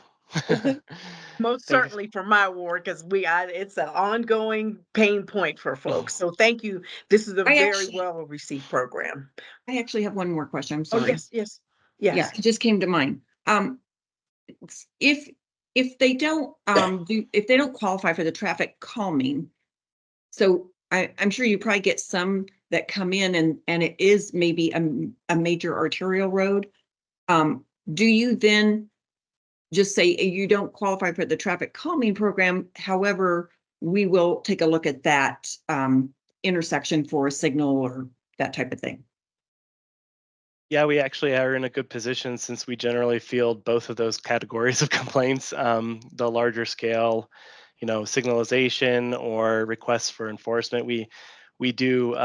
Most Thank you. certainly for my ward, because it's an ongoing pain point for folks. So thank you. This is a I very actually- well received program. I actually have one more question. I'm Oh, sorry. yes. Yeah, it just came to mind. If they don't if they don't qualify for the traffic calming, so I'm sure you probably get some that come in and it is maybe a major arterial road. Do you then just say you don't qualify for the traffic calming program? However, we will take a look at that intersection for a signal or that type of thing. Yeah, we actually are in a good position since we generally field both of those categories of complaints. The larger scale, signalization or requests for enforcement, we do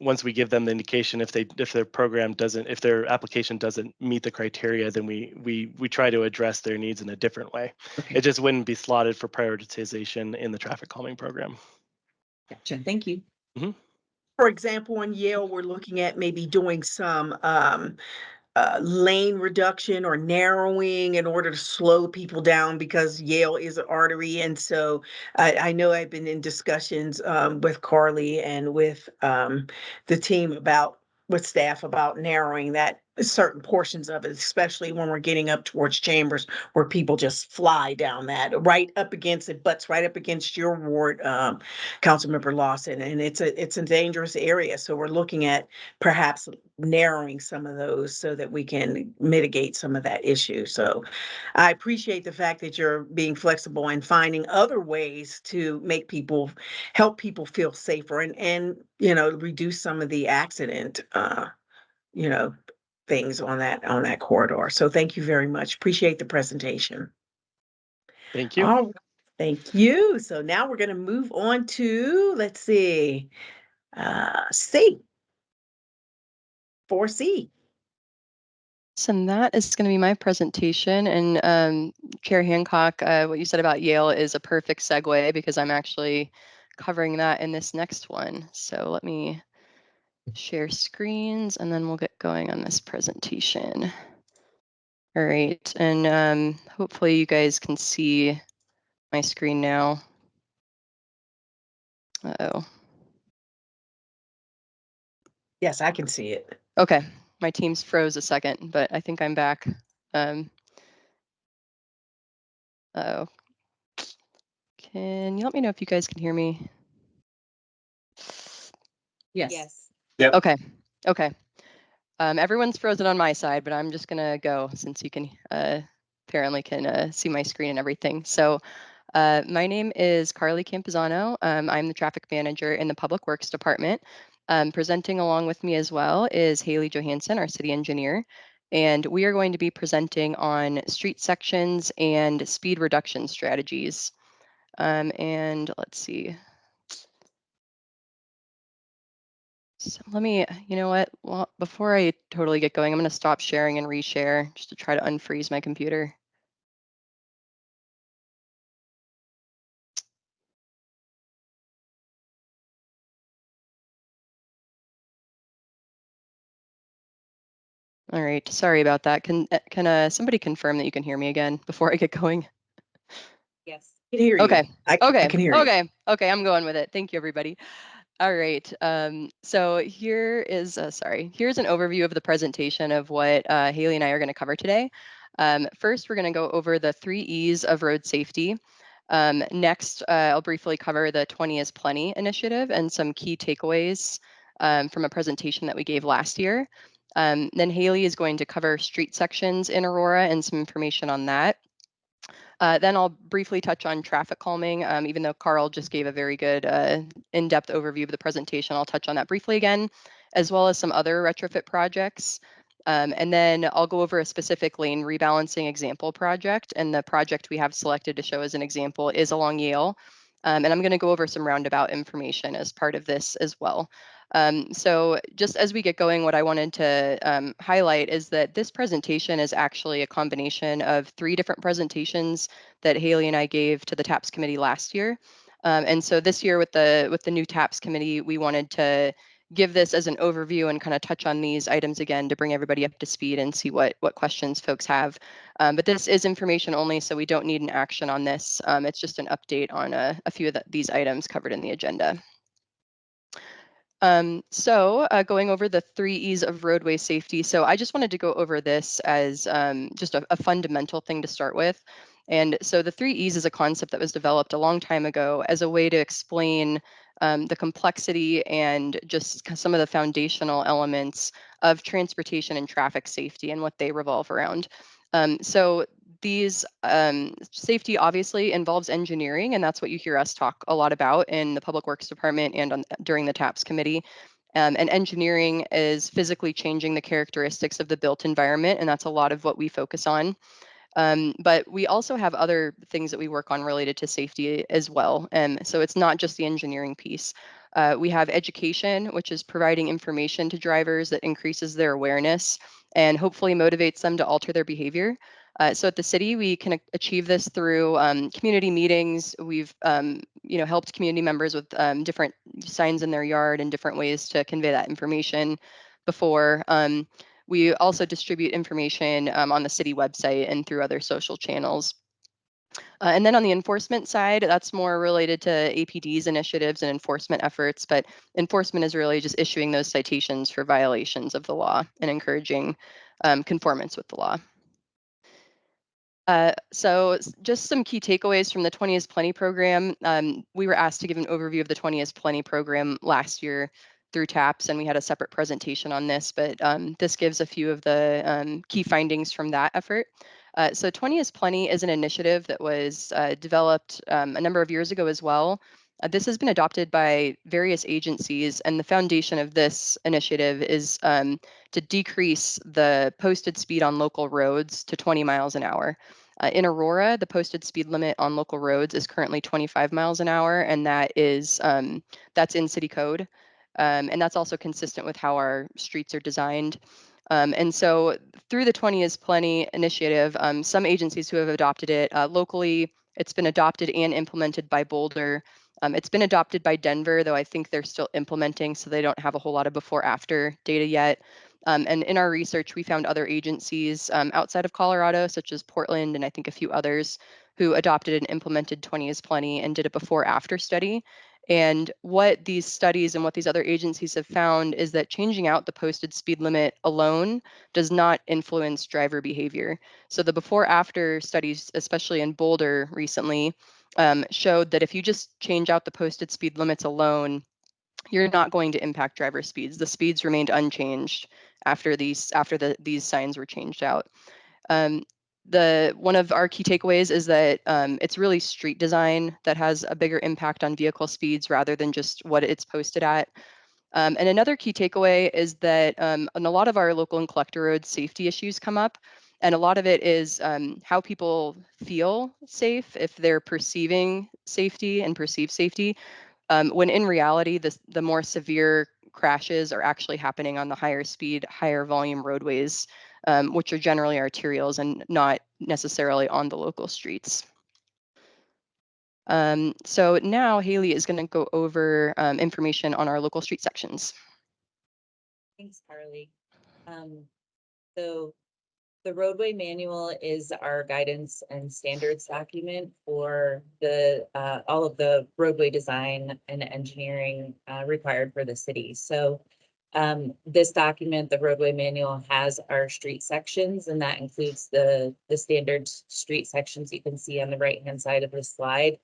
once we give them the indication if their application doesn't meet the criteria, then we try to address their needs in a different way. Okay. It just wouldn't be slotted for prioritization in the traffic calming program. Gotcha. Thank you. Mm-hmm. For example, in Yale, we're looking at maybe doing some lane reduction or narrowing in order to slow people down because Yale is an artery. And so I know I've been in discussions with Carly and with the team with staff about narrowing that certain portions of it, especially when we're getting up towards Chambers where people just fly down that butts right up against your ward, Councilmember Lawson. And it's a dangerous area. So we're looking at perhaps narrowing some of those so that we can mitigate some of that issue. So I appreciate the fact that you're being flexible and finding other ways to help people feel safer and reduce some of the accident things on that corridor. So thank you very much. Appreciate the presentation. Thank you. All right. Thank you. So now we're going to move on to, let's see, C. 4C. So that is going to be my presentation. And Chair Hancock, what you said about Yale is a perfect segue because I'm actually covering that in this next one. So let me share screens and then we'll get going on this presentation. All right, and hopefully you guys can see my screen now. Uh-oh. Yes, I can see it. Okay, my Teams froze a second, but I think I'm back. Uh-oh. Can you let me know if you guys can hear me? Yes. Yep. Okay. Everyone's frozen on my side, but I'm just gonna go since you can apparently can see my screen and everything. So my name is Carly Campuzano. I'm the traffic manager in the Public Works Department. Presenting along with me as well is Haley Johansson, our city engineer. And we are going to be presenting on street sections and speed reduction strategies. And let's see. So let me, you know what? Well, before I totally get going, I'm going to stop sharing and reshare just to try to unfreeze my computer. All right, sorry about that. Can somebody confirm that you can hear me again before I get going? Yes. I can hear you. Okay. I can hear you. Okay, I'm going with it. Thank you, everybody. All right. So here is, here's an overview of the presentation of what Haley and I are going to cover today. First, we're going to go over the 3 E's of road safety. Next, I'll briefly cover the 20 is Plenty initiative and some key takeaways from a presentation that we gave last year. Then Haley is going to cover street sections in Aurora and some information on that. Then I'll briefly touch on traffic calming, even though Carl just gave a very good in-depth overview of the presentation. I'll touch on that briefly again, as well as some other retrofit projects. And then I'll go over a specific lane rebalancing example project. And the project we have selected to show as an example is along Yale. And I'm going to go over some roundabout information as part of this as well. So just as we get going, what I wanted to highlight is that this presentation is actually a combination of 3 different presentations that Haley and I gave to the TAPS committee last year. And so this year with the new TAPS committee, we wanted to give this as an overview and kind of touch on these items again to bring everybody up to speed and see what questions folks have. But this is information only, so we don't need an action on this. It's just an update on a few of these items covered in the agenda. So going over the 3 E's of roadway safety. So I just wanted to go over this as just a fundamental thing to start with. And so the 3 E's is a concept that was developed a long time ago as a way to explain the complexity and just some of the foundational elements of transportation and traffic safety and what they revolve around. So these safety obviously involves engineering, and that's what you hear us talk a lot about in the Public Works Department and during the TAPS committee. And engineering is physically changing the characteristics of the built environment, and that's a lot of what we focus on. But we also have other things that we work on related to safety as well. So it's not just the engineering piece. We have education, which is providing information to drivers that increases their awareness and hopefully motivates them to alter their behavior. So at the city, we can achieve this through community meetings. We've helped community members with different signs in their yard and different ways to convey that information before. We also distribute information on the city website and through other social channels. And then on the enforcement side, that's more related to APD's initiatives and enforcement efforts, but enforcement is really just issuing those citations for violations of the law and encouraging conformance with the law. So just some key takeaways from the 20 is Plenty program. We were asked to give an overview of the 20 is Plenty program last year through TAPS, and we had a separate presentation on this, but this gives a few of the key findings from that effort. So 20 is Plenty is an initiative that was developed a number of years ago as well. This has been adopted by various agencies, and the foundation of this initiative is to decrease the posted speed on local roads to 20 miles an hour. In Aurora, the posted speed limit on local roads is currently 25 miles an hour, and that is that's in city code. And that's also consistent with how our streets are designed. And so through the 20 is Plenty initiative, some agencies who have adopted it locally, it's been adopted and implemented by Boulder. It's been adopted by Denver, though I think they're still implementing, so they don't have a whole lot of before-after data yet. And in our research, we found other agencies outside of Colorado, such as Portland and I think a few others, who adopted and implemented 20 is Plenty and did a before-after study. And what these studies and what these other agencies have found is that changing out the posted speed limit alone does not influence driver behavior. So the before-after studies, especially in Boulder recently, showed that if you just change out the posted speed limits alone, you're not going to impact driver speeds. The speeds remained unchanged after these signs were changed out. One of our key takeaways is that it's really street design that has a bigger impact on vehicle speeds rather than just what it's posted at. And another key takeaway is that on a lot of our local and collector roads, safety issues come up. And a lot of it is how people feel safe, if they're perceiving safety and perceive safety, when in reality, the more severe crashes are actually happening on the higher speed, higher volume roadways, which are generally arterials and not necessarily on the local streets. So now Haley is going to go over information on our local street sections. Thanks, Carly. So the roadway manual is our guidance and standards document for the all of the roadway design and engineering required for the city. So this document, the roadway manual, has our street sections, and that includes the standard street sections you can see on the right-hand side of the slide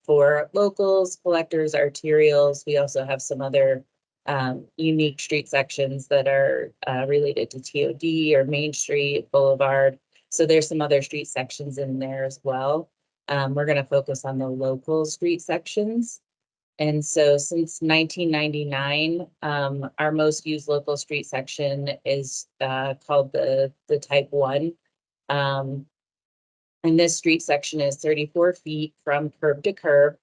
for locals, collectors, arterials. We also have some other unique street sections that are related to TOD or Main Street, Boulevard. So there's some other street sections in there as well. We're going to focus on the local street sections. And so since 1999, our most used local street section is called the Type 1. And this street section is 34 feet from curb to curb.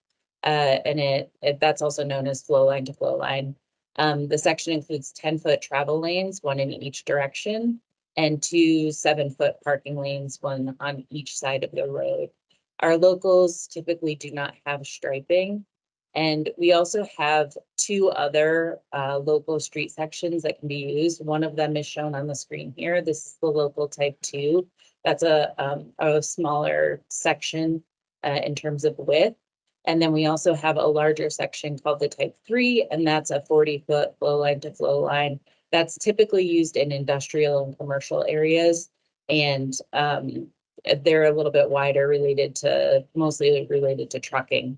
and that's also known as flow line to flow line. The section includes 10-foot travel lanes, one in each direction, and 2 7-foot parking lanes, one on each side of the road. Our locals typically do not have striping. And we also have 2 other local street sections that can be used. One of them is shown on the screen here. This is the local type 2. That's a smaller section in terms of width. And then we also have a larger section called the type 3, and that's a 40-foot flow line to flow line. That's typically used in industrial and commercial areas. And they're a little bit wider, mostly related to trucking.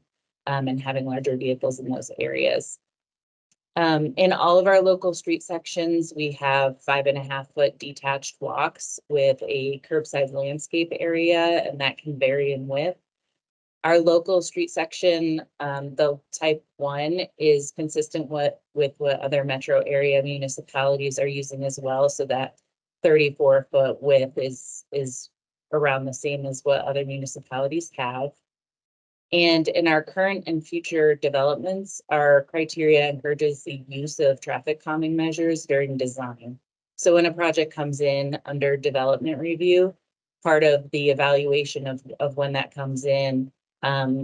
And having larger vehicles in those areas. In all of our local street sections, we have 5.5-foot detached walks with a curbside landscape area, and that can vary in width. Our local street section, the type 1, is consistent with what other metro area municipalities are using as well. So that 34-foot width is around the same as what other municipalities have. And in our current and future developments, our criteria encourages the use of traffic calming measures during design. So when a project comes in under development review, part of the evaluation of when that comes in,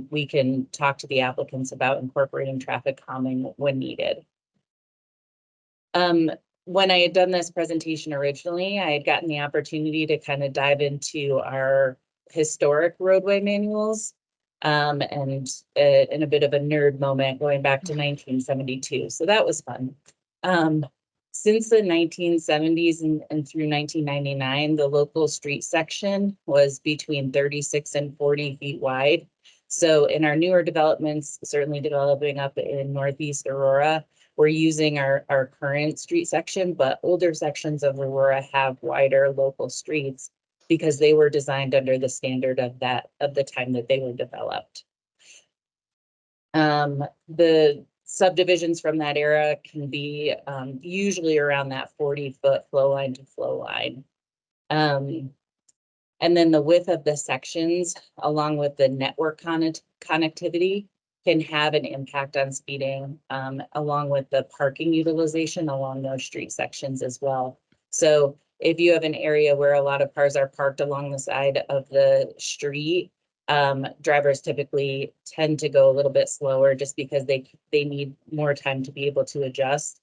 we can talk to the applicants about incorporating traffic calming when needed. When I had done this presentation originally, I had gotten the opportunity to kind of dive into our historic roadway manuals. And in a bit of a nerd moment going back to 1972. So that was fun. Since the 1970s and through 1999, the local street section was between 36 and 40 feet wide. So in our newer developments, certainly developing up in Northeast Aurora, we're using our current street section, but older sections of Aurora have wider local streets because they were designed under the standard of the time that they were developed. The subdivisions from that era can be usually around that 40-foot flow line to flow line. And then the width of the sections, along with the network connectivity, can have an impact on speeding, along with the parking utilization along those street sections as well. So if you have an area where a lot of cars are parked along the side of the street, drivers typically tend to go a little bit slower just because they need more time to be able to adjust.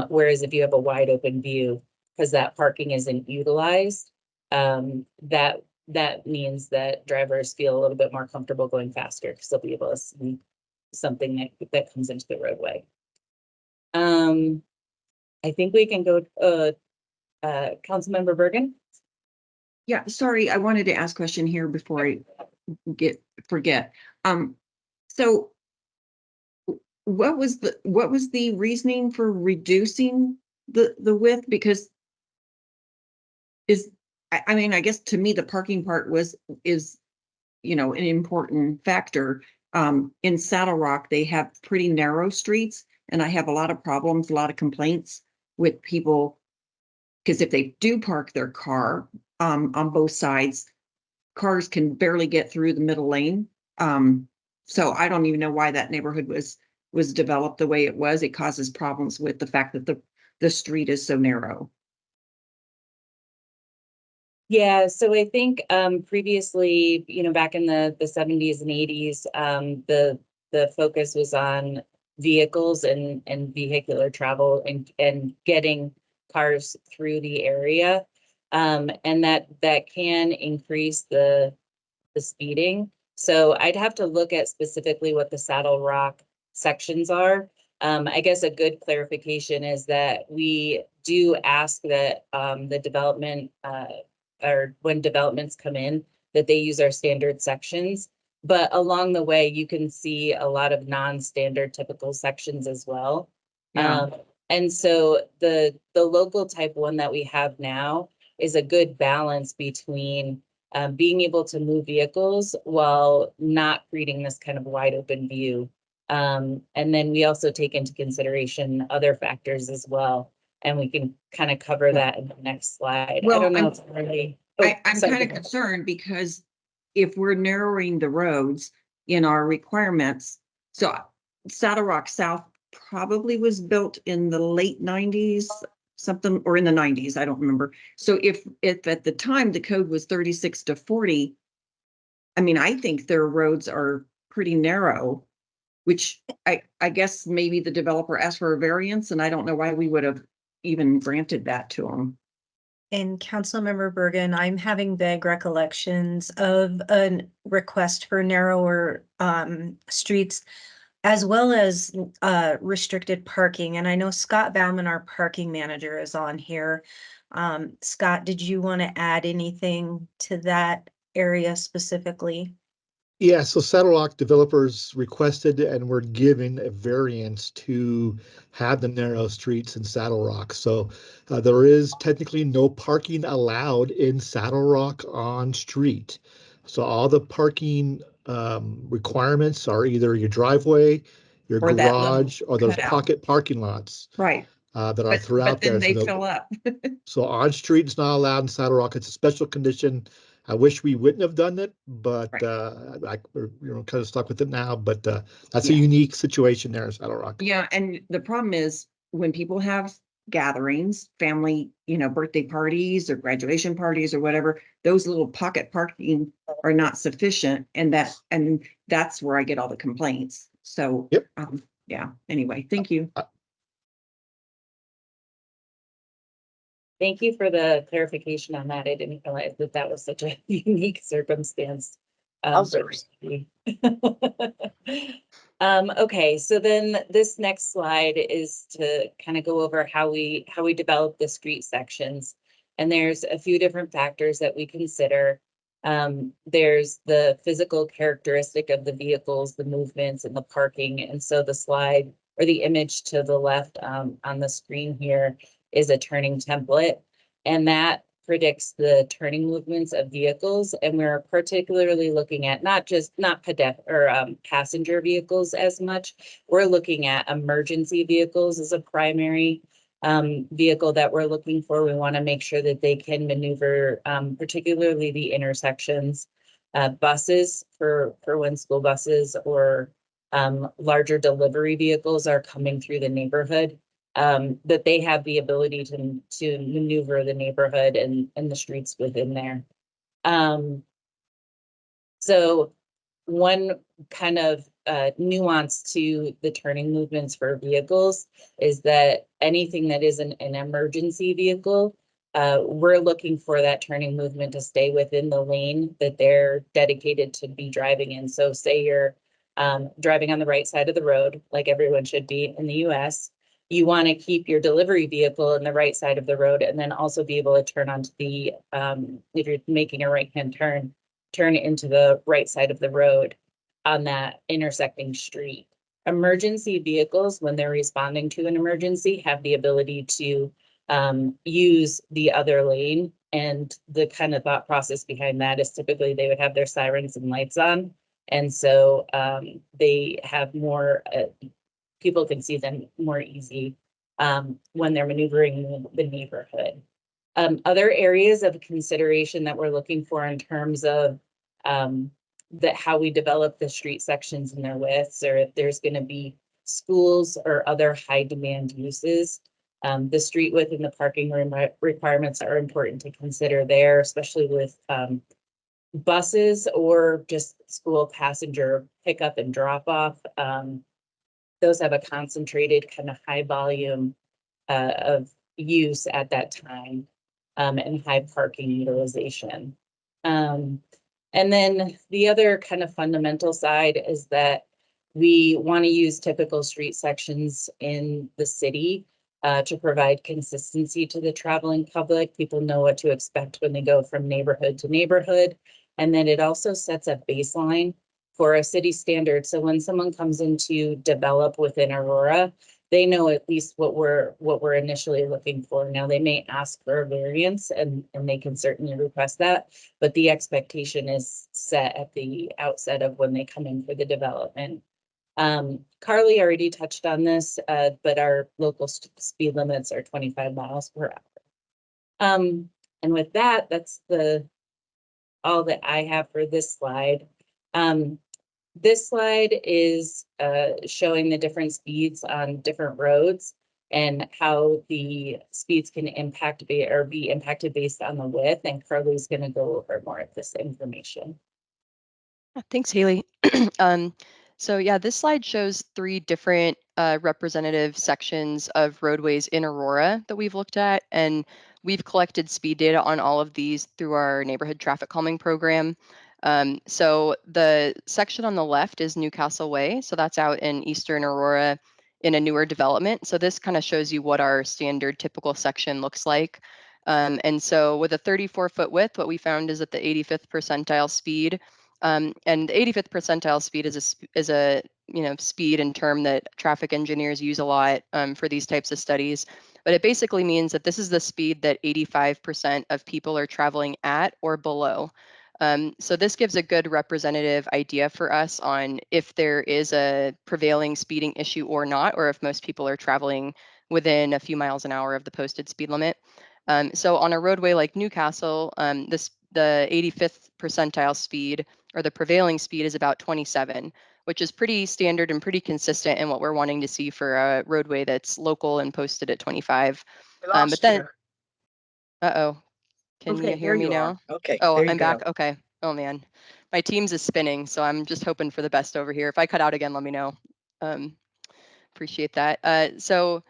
Whereas if you have a wide open view, because that parking isn't utilized, that means that drivers feel a little bit more comfortable going faster because they'll be able to see something that comes into the roadway. I think we can go Councilmember Bergan. Yeah, sorry, I wanted to ask a question here before I forget. So what was the reasoning for reducing the width? Because I mean, I guess to me, the parking part is an important factor. In Saddle Rock, they have pretty narrow streets, and I have a lot of problems, a lot of complaints with people, because if they do park their car on both sides, cars can barely get through the middle lane. So I don't even know why that neighborhood was developed the way it was. It causes problems with the fact that the street is so narrow. Yeah, so I think previously, back in the 70s and 80s, the focus was on vehicles and vehicular travel and getting cars through the area, and that can increase the speeding. So I'd have to look at specifically what the Saddle Rock sections are. I guess a good clarification is that we do ask that the development or when developments come in, that they use our standard sections. But along the way, you can see a lot of non-standard typical sections as well. Yeah. And so the local type 1 that we have now is a good balance between being able to move vehicles while not creating this kind of wide open view. And then we also take into consideration other factors as well. And we can kind of cover that in the next slide. Well, I don't know if it's really. I'm kind of concerned because if we're narrowing the roads in our requirements, So Saddle Rock South probably was built in the late 90s, something, or in the 90s, I don't remember. So if at the time the code was 36 to 40, I mean, I think their roads are pretty narrow, which I guess maybe the developer asked for a variance, and I don't know why we would have even granted that to them. And Councilmember Bergan, I'm having vague recollections of a request for narrower streets as well as restricted parking. And I know Scott Bauman, our parking manager, is on here. Scott, did you want to add anything to that area specifically? Yeah, so Saddle Rock developers requested and were given a variance to have the narrow streets in Saddle Rock. So there is technically no parking allowed in Saddle Rock on street. So all the parking requirements are either your driveway, your Or that little garage, or those cutout. pocket parking lots Right. that are But throughout then there. they So fill up. so on street is not allowed in Saddle Rock. It's a special condition. I wish we wouldn't have done it, but Right. we're kind of stuck with it now. But that's a Yeah. unique situation there in Saddle Rock. Yeah, and the problem is when people have gatherings, family, birthday parties or graduation parties or whatever, those little pocket parking are not sufficient, and that's where I get all the complaints. So, Yep. Yeah, anyway, thank you. Thank you for the clarification on that. I didn't realize that that was such a unique circumstance. For the city. Okay, so then this next slide is to kind of go over how we develop the street sections. And there's a few different factors that we consider. There's the physical characteristic of the vehicles, the movements, and the parking. And so the slide or the image to the left on the screen here is a turning template, and that predicts the turning movements of vehicles. And we're particularly looking at not passenger vehicles as much. We're looking at emergency vehicles as a primary vehicle that we're looking for. We want to make sure that they can maneuver, particularly the intersections. Buses for when school buses or larger delivery vehicles are coming through the neighborhood. That they have the ability to maneuver the neighborhood and the streets within there. So one kind of nuance to the turning movements for vehicles is that anything that is an emergency vehicle, we're looking for that turning movement to stay within the lane that they're dedicated to be driving in. So say you're driving on the right side of the road, like everyone should be in the US, you want to keep your delivery vehicle on the right side of the road and then also be able to turn onto the, if you're making a right-hand turn into the right side of the road on that intersecting street. Emergency vehicles, when they're responding to an emergency, have the ability to use the other lane. And the kind of thought process behind that is typically they would have their sirens and lights on. And so they have more, people can see them more easy when they're maneuvering the neighborhood. Other areas of consideration that we're looking for in terms of how we develop the street sections and their widths, or if there's going to be schools or other high demand uses. The street width and the parking requirements are important to consider there, especially with buses or just school passenger pickup and drop off. Those have a concentrated kind of high volume of use at that time and high parking utilization. And then the other kind of fundamental side is that we want to use typical street sections in the city to provide consistency to the traveling public. People know what to expect when they go from neighborhood to neighborhood. And then it also sets a baseline for a city standard. So when someone comes in to develop within Aurora, they know at least what we're initially looking for. Now they may ask for a variance and they can certainly request that, but the expectation is set at the outset of when they come in for the development. Carly already touched on this, but our local speed limits are 25 miles per hour. And with that, that's all that I have for this slide. This slide is showing the different speeds on different roads and how the speeds can be impacted based on the width. And Carly's going to go over more of this information. Thanks, Haley. So yeah, this slide shows 3 different representative sections of roadways in Aurora that we've looked at, and we've collected speed data on all of these through our neighborhood traffic calming program. So the section on the left is Newcastle Way, so that's out in eastern Aurora in a newer development. So this kind of shows you what our standard typical section looks like. And so with a 34-foot width, what we found is that the 85th percentile speed, and the 85th percentile speed is a speed and term that traffic engineers use a lot for these types of studies. But it basically means that this is the speed that 85% of people are traveling at or below. So this gives a good representative idea for us on if there is a prevailing speeding issue or not, or if most people are traveling within a few miles an hour of the posted speed limit. So on a roadway like Newcastle, the 85th percentile speed or the prevailing speed is about 27, which is pretty standard and pretty consistent in what we're wanting to see for a roadway that's local and posted at 25. But then, uh-oh, can you hear me now? Okay, Oh, there you I'm go. back. Okay. Oh man, my Teams is spinning, so I'm just hoping for the best over here. If I cut out again, let me know. Appreciate that. So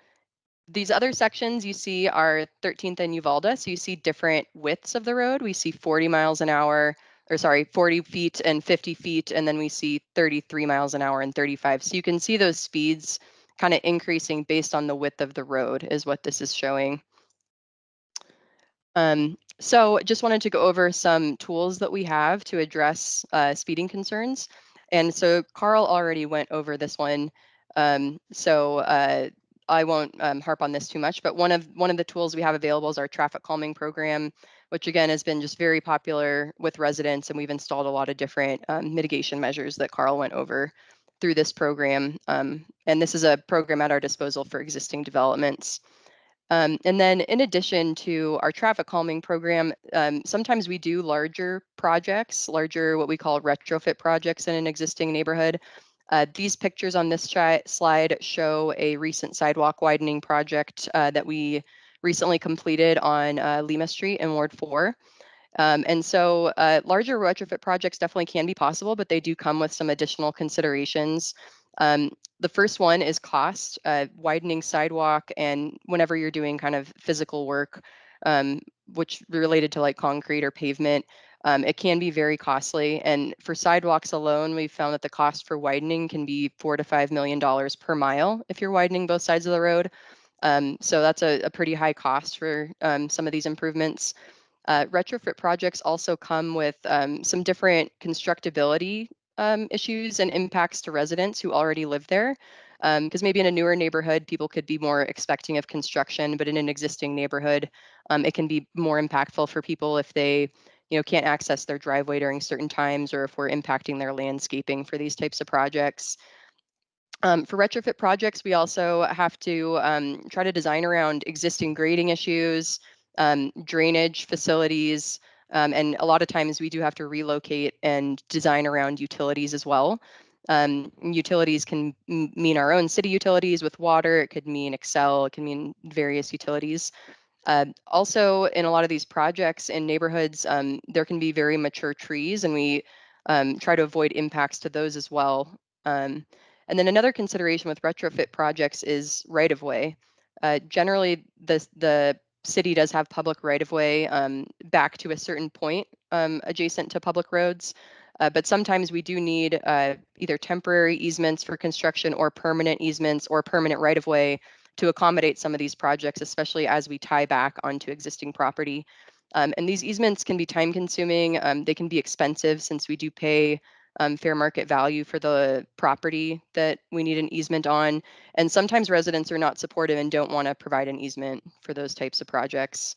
these other sections you see are 13th and Uvalde. So you see different widths of the road. We see 40 miles an hour, or sorry, 40 feet and 50 feet. And then we see 33 miles an hour and 35. So you can see those speeds kind of increasing based on the width of the road is what this is showing. So just wanted to go over some tools that we have to address speeding concerns. And so Carl already went over this one. I won't harp on this too much, but one of the tools we have available is our traffic calming program, which again has been just very popular with residents, and we've installed a lot of different mitigation measures that Carl went over through this program. And this is a program at our disposal for existing developments. And then in addition to our traffic calming program, sometimes we do larger projects, larger what we call retrofit projects in an existing neighborhood. These pictures on this slide show a recent sidewalk widening project that we recently completed on Lima Street in Ward 4. And so larger retrofit projects definitely can be possible, but they do come with some additional considerations. The first one is cost, widening sidewalk, and whenever you're doing kind of physical work, which related to like concrete or pavement, it can be very costly. And for sidewalks alone, we've found that the cost for widening can be $4 to $5 million per mile if you're widening both sides of the road. So that's a pretty high cost for some of these improvements. Retrofit projects also come with some different constructability issues and impacts to residents who already live there. Because maybe in a newer neighborhood, people could be more expecting of construction, but in an existing neighborhood, it can be more impactful for people if they can't access their driveway during certain times, or if we're impacting their landscaping for these types of projects. For retrofit projects, we also have to try to design around existing grading issues, drainage facilities, and a lot of times we do have to relocate and design around utilities as well. Utilities can mean our own city utilities with water, it could mean Excel, it can mean various utilities. Also, in a lot of these projects in neighborhoods, there can be very mature trees, and we try to avoid impacts to those as well. And then another consideration with retrofit projects is right-of-way. Generally, the city does have public right-of-way back to a certain point adjacent to public roads. But sometimes we do need either temporary easements for construction or permanent easements or permanent right-of-way to accommodate some of these projects, especially as we tie back onto existing property. And these easements can be time consuming. They can be expensive since we do pay fair market value for the property that we need an easement on. And sometimes residents are not supportive and don't want to provide an easement for those types of projects.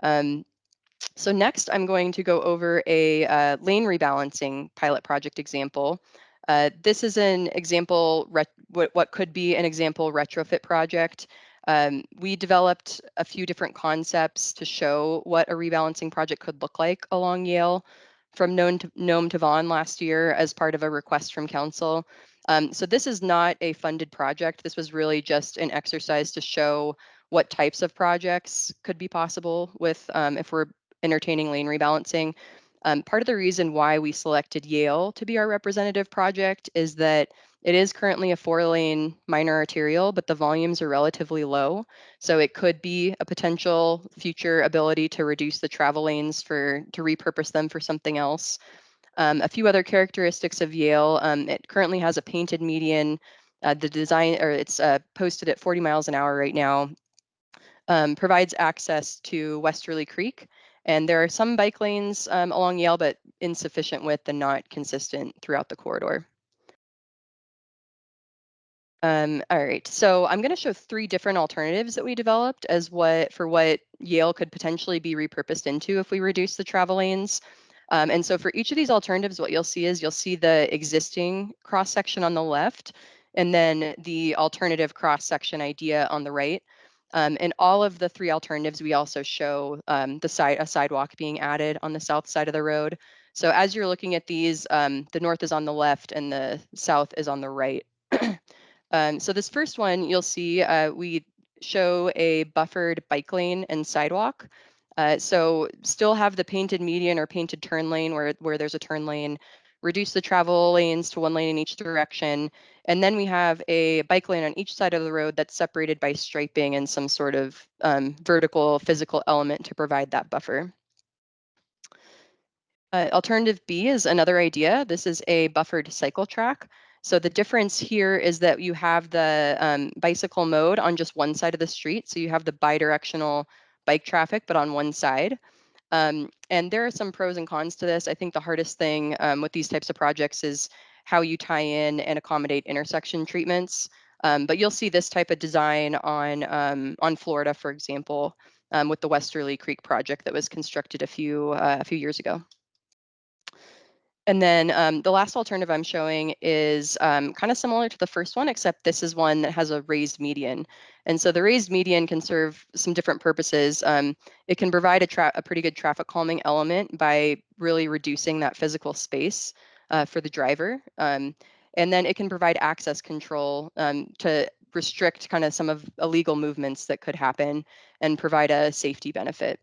So next, I'm going to go over a lane rebalancing pilot project example. This is an example, what could be an example retrofit project. We developed a few different concepts to show what a rebalancing project could look like along Yale from Nome to Vaughan last year as part of a request from council. So this is not a funded project. This was really just an exercise to show what types of projects could be possible with if we're entertaining lane rebalancing. Part of the reason why we selected Yale to be our representative project is that it is currently a 4-lane minor arterial, but the volumes are relatively low. So it could be a potential future ability to reduce the travel lanes to repurpose them for something else. A few other characteristics of Yale, it currently has a painted median. The design, or it's posted at 40 miles an hour right now, provides access to Westerly Creek. And there are some bike lanes along Yale, but insufficient width and not consistent throughout the corridor. All right, so I'm going to show 3 different alternatives that we developed as what Yale could potentially be repurposed into if we reduce the travel lanes. And so for each of these alternatives, what you'll see is you'll see the existing cross section on the left, and then the alternative cross section idea on the right. And all of the 3 alternatives, we also show a sidewalk being added on the south side of the road. So as you're looking at these, the north is on the left and the south is on the right. So this first one, you'll see we show a buffered bike lane and sidewalk. So still have the painted median or painted turn lane where there's a turn lane, reduce the travel lanes to 1 lane in each direction. And then we have a bike lane on each side of the road that's separated by striping and some sort of vertical physical element to provide that buffer. Alternative B is another idea. This is a buffered cycle track. So the difference here is that you have the bicycle mode on just one side of the street. So you have the bidirectional bike traffic, but on one side. And there are some pros and cons to this. I think the hardest thing with these types of projects is how you tie in and accommodate intersection treatments. But you'll see this type of design on Florida, for example, with the Westerly Creek project that was constructed a few years ago. And then the last alternative I'm showing is kind of similar to the first one, except this is one that has a raised median. And so the raised median can serve some different purposes. It can provide a pretty good traffic calming element by really reducing that physical space for the driver. And then it can provide access control to restrict kind of some of illegal movements that could happen and provide a safety benefit.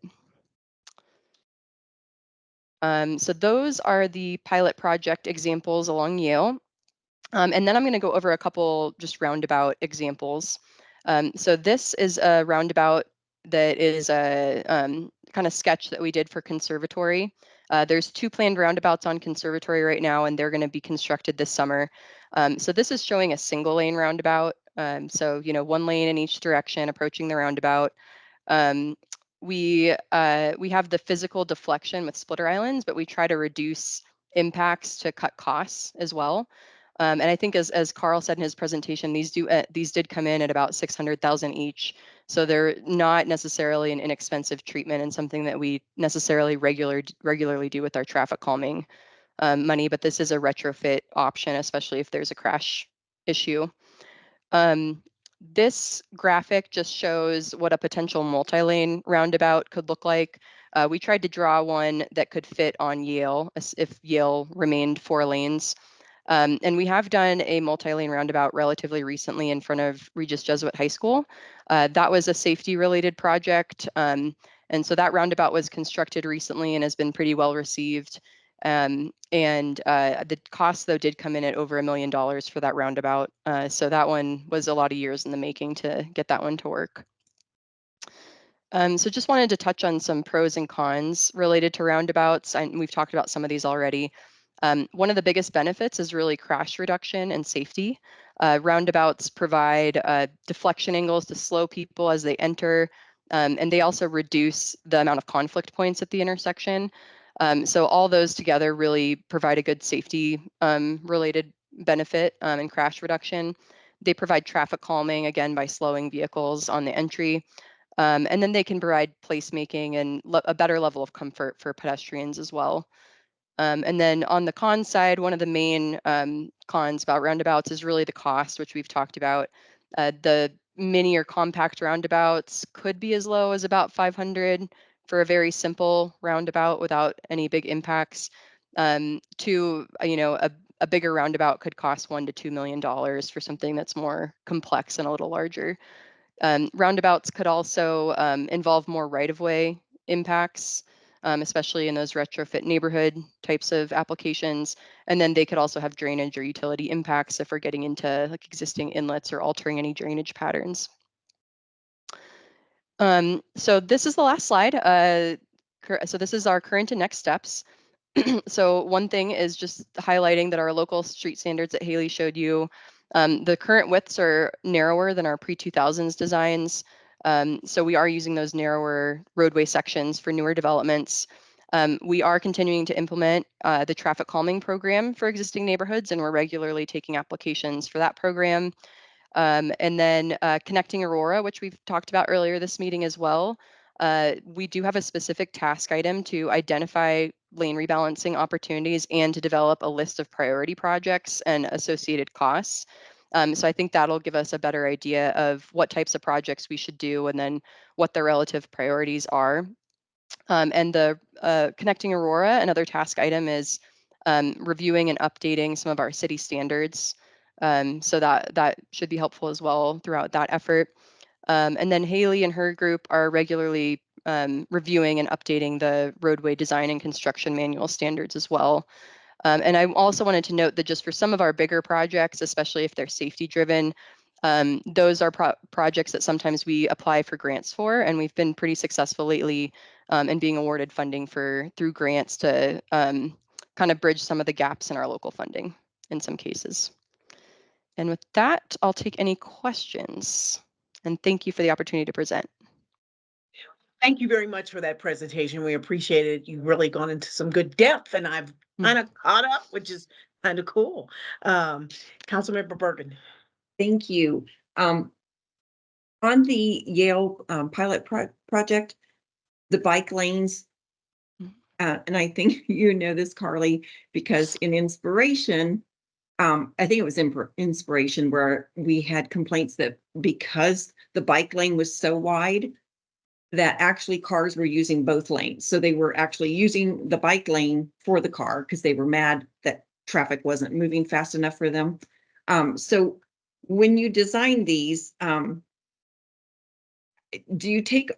So those are the pilot project examples along Yale. And then I'm going to go over a couple just roundabout examples. So this is a roundabout that is a kind of sketch that we did for Conservatory. There's 2 planned roundabouts on Conservatory right now, and they're going to be constructed this summer. So this is showing a single lane roundabout. So, 1 lane in each direction approaching the roundabout. We have the physical deflection with splitter islands, but we try to reduce impacts to cut costs as well. And I think as Carl said in his presentation, these did come in at about 600,000 each. So they're not necessarily an inexpensive treatment and something that we necessarily regularly do with our traffic calming money, but this is a retrofit option, especially if there's a crash issue. This graphic just shows what a potential multi-lane roundabout could look like. We tried to draw one that could fit on Yale if Yale remained 4 lanes. And we have done a multi-lane roundabout relatively recently in front of Regis Jesuit High School. That was a safety-related project. And so that roundabout was constructed recently and has been pretty well received. And the cost, though, did come in at over $1 million for that roundabout. So that one was a lot of years in the making to get that one to work. So just wanted to touch on some pros and cons related to roundabouts. And we've talked about some of these already. One of the biggest benefits is really crash reduction and safety. Roundabouts provide deflection angles to slow people as they enter, and they also reduce the amount of conflict points at the intersection. So all those together really provide a good safety related benefit and crash reduction. They provide traffic calming, again, by slowing vehicles on the entry. And then they can provide placemaking and a better level of comfort for pedestrians as well. And then on the con side, one of the main cons about roundabouts is really the cost, which we've talked about. The mini or compact roundabouts could be as low as about $500 for a very simple roundabout without any big impacts. to, a bigger roundabout could cost $1 to $2 million for something that's more complex and a little larger. Roundabouts could also involve more right-of-way impacts, especially in those retrofit neighborhood types of applications. And then they could also have drainage or utility impacts if we're getting into like existing inlets or altering any drainage patterns. So this is the last slide. So this is our current and next steps. So one thing is just highlighting that our local street standards that Haley showed you, the current widths are narrower than our pre-2000s designs. So we are using those narrower roadway sections for newer developments. We are continuing to implement the traffic calming program for existing neighborhoods, and we're regularly taking applications for that program. And then connecting Aurora, which we've talked about earlier this meeting as well. We do have a specific task item to identify lane rebalancing opportunities and to develop a list of priority projects and associated costs. So I think that'll give us a better idea of what types of projects we should do and then what the relative priorities are. And the connecting Aurora, another task item is reviewing and updating some of our city standards. So that should be helpful as well throughout that effort. And then Haley and her group are regularly reviewing and updating the roadway design and construction manual standards as well. And I also wanted to note that just for some of our bigger projects, especially if they're safety driven, those are projects that sometimes we apply for grants for, and we've been pretty successful lately in being awarded funding through grants to kind of bridge some of the gaps in our local funding in some cases. And with that, I'll take any questions. And thank you for the opportunity to present. Thank you very much for that presentation. We appreciate it. You've really gone into some good depth, and I've kind of caught up, which is kind of cool. Councilmember Bergan. Thank you. On the Yale pilot project, the bike lanes, and I think you know this, Carly, because in Inspiration, I think it was Inspiration where we had complaints that because the bike lane was so wide, that actually cars were using both lanes. So they were actually using the bike lane for the car because they were mad that traffic wasn't moving fast enough for them. So when you design these, do you take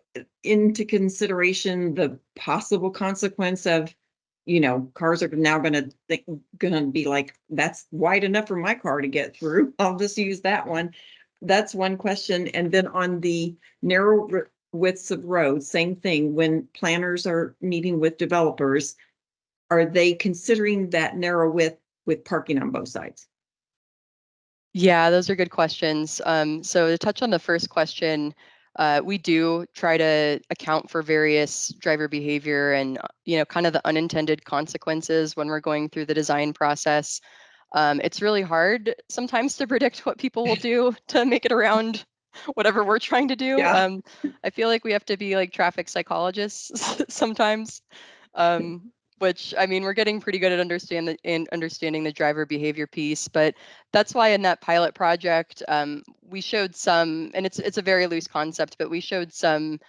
into consideration the possible consequence of, cars are now going to be like, that's wide enough for my car to get through. I'll just use that one. That's one question. And then on the narrow widths of roads, same thing. When planners are meeting with developers, are they considering that narrow width with parking on both sides? Yeah, those are good questions. So to touch on the first question, we do try to account for various driver behavior and, kind of the unintended consequences when we're going through the design process. It's really hard sometimes to predict what people will do to make it around whatever we're trying to do. Yeah. I feel like we have to be like traffic psychologists sometimes. Which, I mean, we're getting pretty good at understanding the driver behavior piece, but that's why in that pilot project, we showed some, and it's a very loose concept, but we showed some,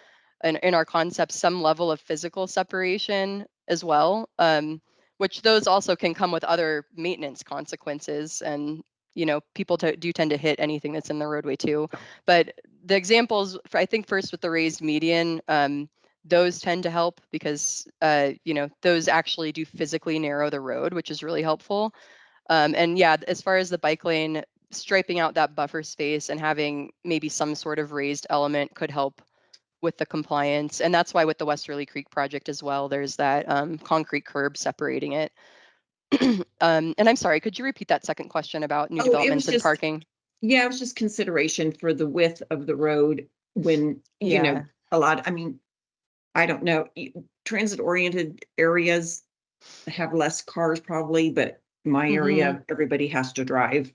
in our concept, some level of physical separation as well, which those also can come with other maintenance consequences. And, people do tend to hit anything that's in the roadway too. But the examples, I think first with the raised median, those tend to help because, those actually do physically narrow the road, which is really helpful. And yeah, as far as the bike lane, striping out that buffer space and having maybe some sort of raised element could help with the compliance. And that's why with the Westerly Creek project as well, there's that concrete curb separating it. And I'm sorry, could you repeat that second question about new developments and parking? Yeah, it was just consideration for the width of the road when, a lot, I don't know, transit-oriented areas have less cars probably, but my area, everybody has to drive.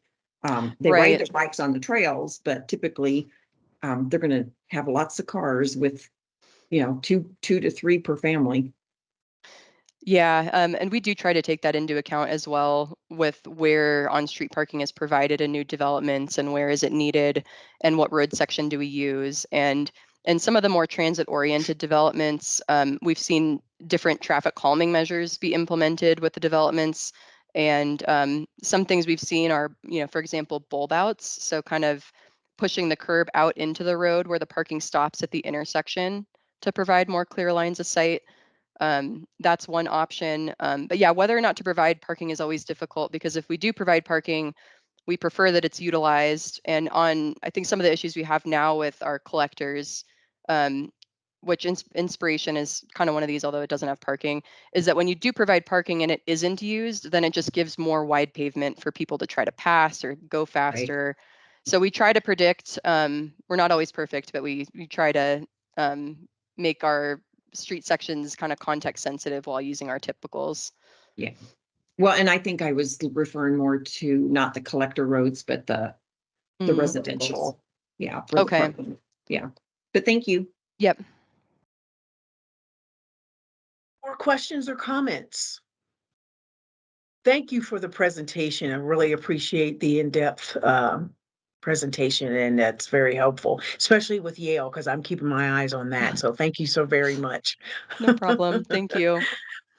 They ride their bikes on the trails, but typically they're going to have lots of cars with, 2 to 3 per family. Yeah, and we do try to take that into account as well with where on-street parking is provided in new developments and where is it needed and what road section do we use. And some of the more transit-oriented developments, we've seen different traffic calming measures be implemented with the developments. And some things we've seen are, for example, bulb outs. So kind of pushing the curb out into the road where the parking stops at the intersection to provide more clear lines of sight. That's one option. But yeah, whether or not to provide parking is always difficult, because if we do provide parking, we prefer that it's utilized. And I think some of the issues we have now with our collectors, which Inspiration is kind of one of these, although it doesn't have parking, is that when you do provide parking and it isn't used, then it just gives more wide pavement for people to try to pass or go faster. So we try to predict, we're not always perfect, but we try to make our street sections kind of context sensitive while using our typicals. Yeah. Well, and I think I was referring more to not the collector roads, but the residential. Yeah. for the Okay. parking. Yeah. But thank you. Yep. More questions or comments? Thank you for the presentation. I really appreciate the in-depth presentation, and that's very helpful, especially with Yale, because I'm keeping my eyes on that. So thank you so very much. No problem. Thank you.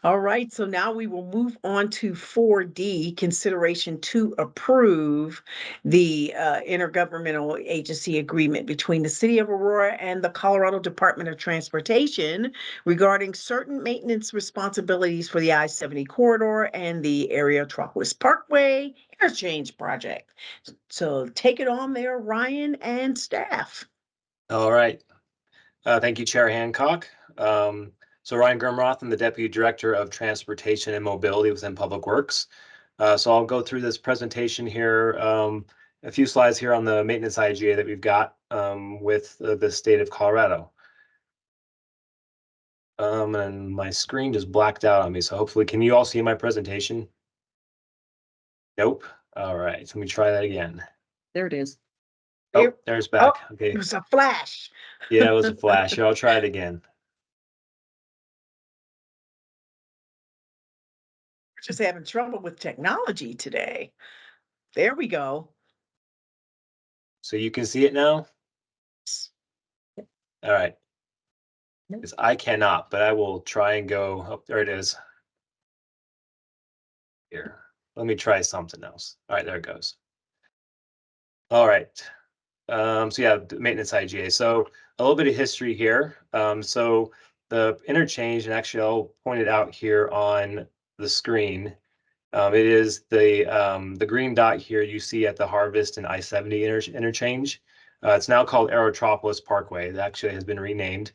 All right, so now we will move on to 4D, consideration to approve the intergovernmental agency agreement between the City of Aurora and the Colorado Department of Transportation regarding certain maintenance responsibilities for the I-70 corridor and the Aerotropolis Parkway interchange project. So take it on there, Ryan and staff. All right. Thank you, Chair Hancock. So Ryan Grimroth, I'm the Deputy Director of Transportation and Mobility within Public Works. So I'll go through this presentation here, a few slides here on the maintenance IGA that we've got with the state of Colorado. And my screen just blacked out on me, so hopefully, can you all see my presentation? Nope. All right, so let me try that again. There it is. Oh, there's back. Okay. It was a flash. Yeah, it was a flash. Here, I'll try it again. Just having trouble with technology today. There we go. So you can see it now? All right. Because I cannot, but I will try and go. Oh, there it is. Here, let me try something else. All right, there it goes. All right. So yeah, the maintenance IGA. So a little bit of history here. So the interchange, and actually I'll point it out here on the screen. It is the green dot here you see at the Harvest and I-70 interchange. It's now called Aerotropolis Parkway. It actually has been renamed.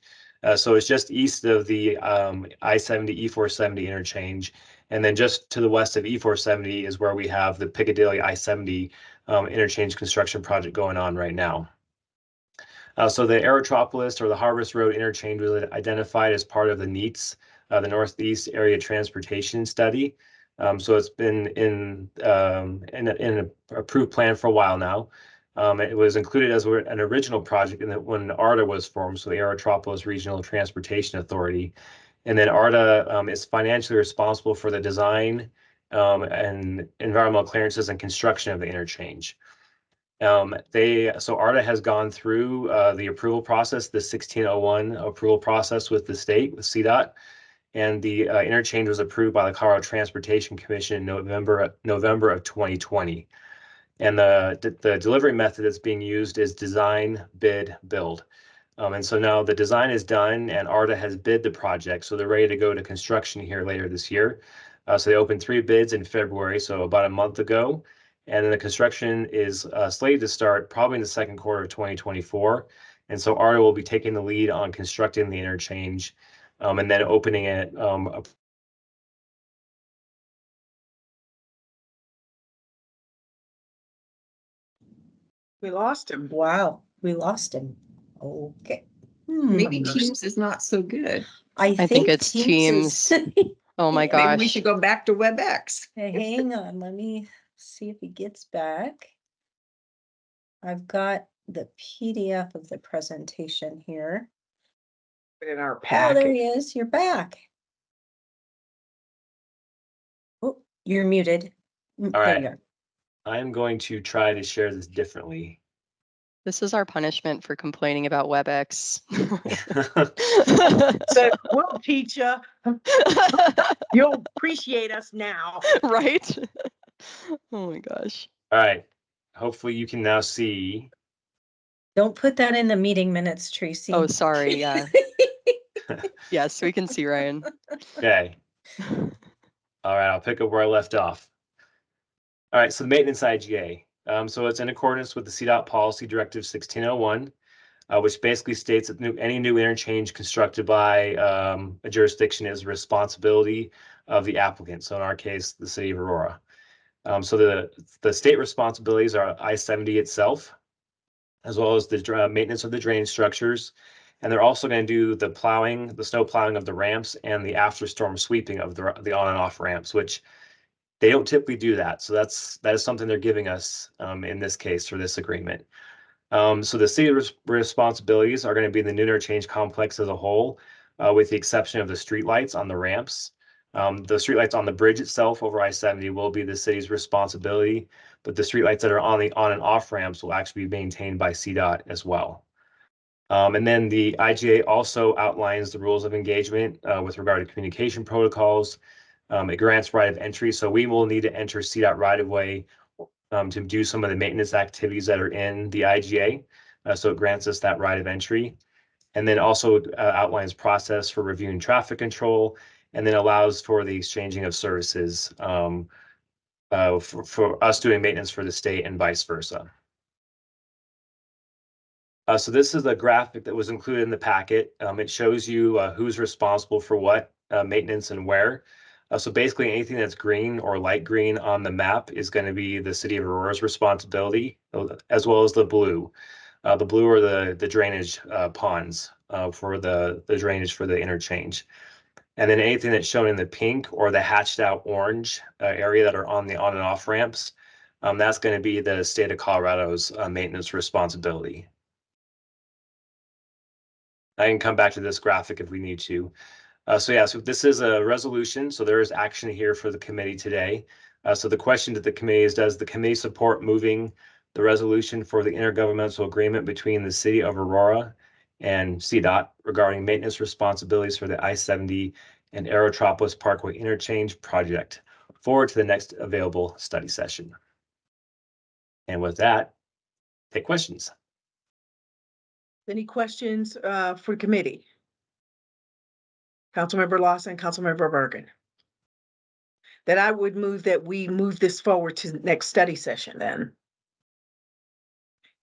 So it's just east of the I-70 E470 interchange. And then just to the west of E470 is where we have the Piccadilly I-70 interchange construction project going on right now. So the Aerotropolis or the Harvest Road interchange was identified as part of the NEATS, the Northeast Area Transportation Study. So it's been in an approved plan for a while now. It was included as an original project when ARTA was formed, so the Aerotropolis Regional Transportation Authority. And then ARTA is financially responsible for the design and environmental clearances and construction of the interchange. So ARTA has gone through the approval process, the 1601 approval process with the state, with CDOT. And the interchange was approved by the Colorado Transportation Commission in November of 2020. And the delivery method that's being used is design, bid, build. And so now the design is done and ARTA has bid the project. So they're ready to go to construction here later this year. So they opened 3 bids in February, so about a month ago. And then the construction is slated to start probably in the second quarter of 2024. And so ARTA will be taking the lead on constructing the interchange and then opening it. We lost him. Wow, we lost him. Okay. Maybe Teams is not so good. I think it's Teams. Oh my Maybe gosh. we should go back to WebEx. Hang on, let me see if he gets back. I've got the PDF of the presentation here. In our Oh, there packet. he is. You're back. Oh, you're muted. All There right. you are. I'm going to try to share this differently. This is our punishment for complaining about WebEx. So we'll teach you. You'll appreciate us now. Right? Oh my gosh. All right. Hopefully you can now see. Don't put that in the meeting minutes, Tracy. Oh, sorry. Yeah. Yes, we can see Ryan. Okay. All right, I'll pick up where I left off. All right, so the maintenance IGA. So it's in accordance with the CDOT Policy Directive 1601, which basically states that any new interchange constructed by a jurisdiction is the responsibility of the applicant. So in our case, the city of Aurora. So the state responsibilities are I-70 itself, as well as the maintenance of the drainage structures. And they're also going to do the plowing, the snow plowing of the ramps and the after storm sweeping of the on and off ramps, which they don't typically do that. So that is something they're giving us in this case for this agreement. So the city responsibilities are going to be the new interchange complex as a whole, with the exception of the streetlights on the ramps. The streetlights on the bridge itself over I-70 will be the city's responsibility, but the streetlights that are on the on and off ramps will actually be maintained by CDOT as well. And then the IGA also outlines the rules of engagement with regard to communication protocols. It grants right of entry, so we will need to enter CDOT right of way to do some of the maintenance activities that are in the IGA. So it grants us that right of entry, and then also outlines process for reviewing traffic control, and then allows for the exchanging of services for us doing maintenance for the state and vice versa. So this is a graphic that was included in the packet. It shows you who's responsible for what maintenance and where. So basically anything that's green or light green on the map is going to be the city of Aurora's responsibility, as well as the blue. The blue are the drainage ponds for the drainage for the interchange. And then anything that's shown in the pink or the hatched out orange area that are on the on and off ramps, that's going to be the state of Colorado's maintenance responsibility. I can come back to this graphic if we need to. So this is a resolution, so there is action here for the committee today. So the question to the committee is, does the committee support moving the resolution for the intergovernmental agreement between the city of Aurora and CDOT regarding maintenance responsibilities for the I-70 and Aerotropolis Parkway interchange project forward to the next available study session? And with that, take questions. Any questions for committee? Councilmember Lawson, Councilmember Bergan. That I would move that we move this forward to the next study session then.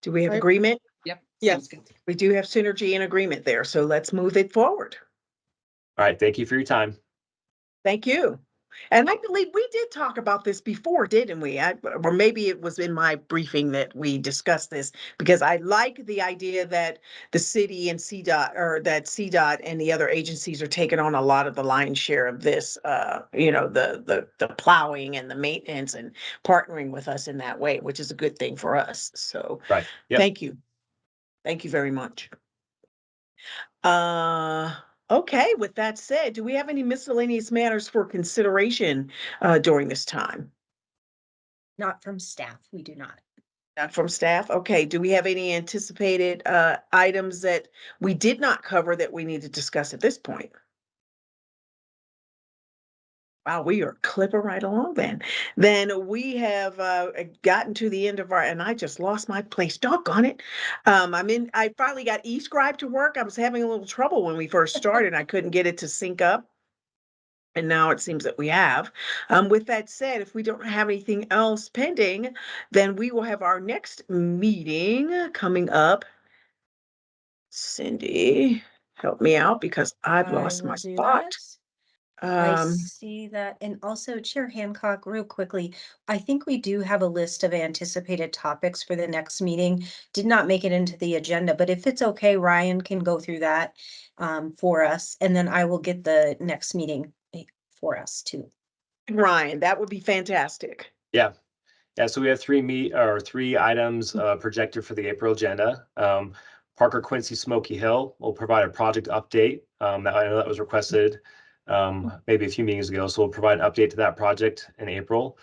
Do we have Right. agreement? Yep. Yes. We do have synergy and agreement there, so let's move it forward. All right, thank you for your time. Thank you. And I believe we did talk about this before, didn't we? Or maybe it was in my briefing that we discussed this, because I like the idea that the city and CDOT, or that CDOT and the other agencies are taking on a lot of the lion's share of this, the plowing and the maintenance and partnering with us in that way, which is a good thing for us. So Right. Yep. Thank you. Thank you very much. Okay, with that said, do we have any miscellaneous matters for consideration during this time? Not from staff, we do not. Not from staff? Okay, do we have any anticipated items that we did not cover that we need to discuss at this point? Wow, we are clipping right along then. Then we have gotten to the end of our, and I just lost my place, doggone it. I finally got eScribe to work. I was having a little trouble when we first started. I couldn't get it to sync up. And now it seems that we have. With that said, if we don't have anything else pending, then we will have our next meeting coming up. Cindy, help me out because I've lost my spot. I see that. And also Chair Hancock, real quickly, I think we do have a list of anticipated topics for the next meeting. Did not make it into the agenda, but if it's okay, Ryan can go through that for us, and then I will get the next meeting for us too. Ryan, that would be fantastic. Yeah. So we have three items projected for the April agenda. Parker Quincy Smoky Hill will provide a project update. I know that was requested maybe a few meetings ago, so we'll provide an update to that project in April.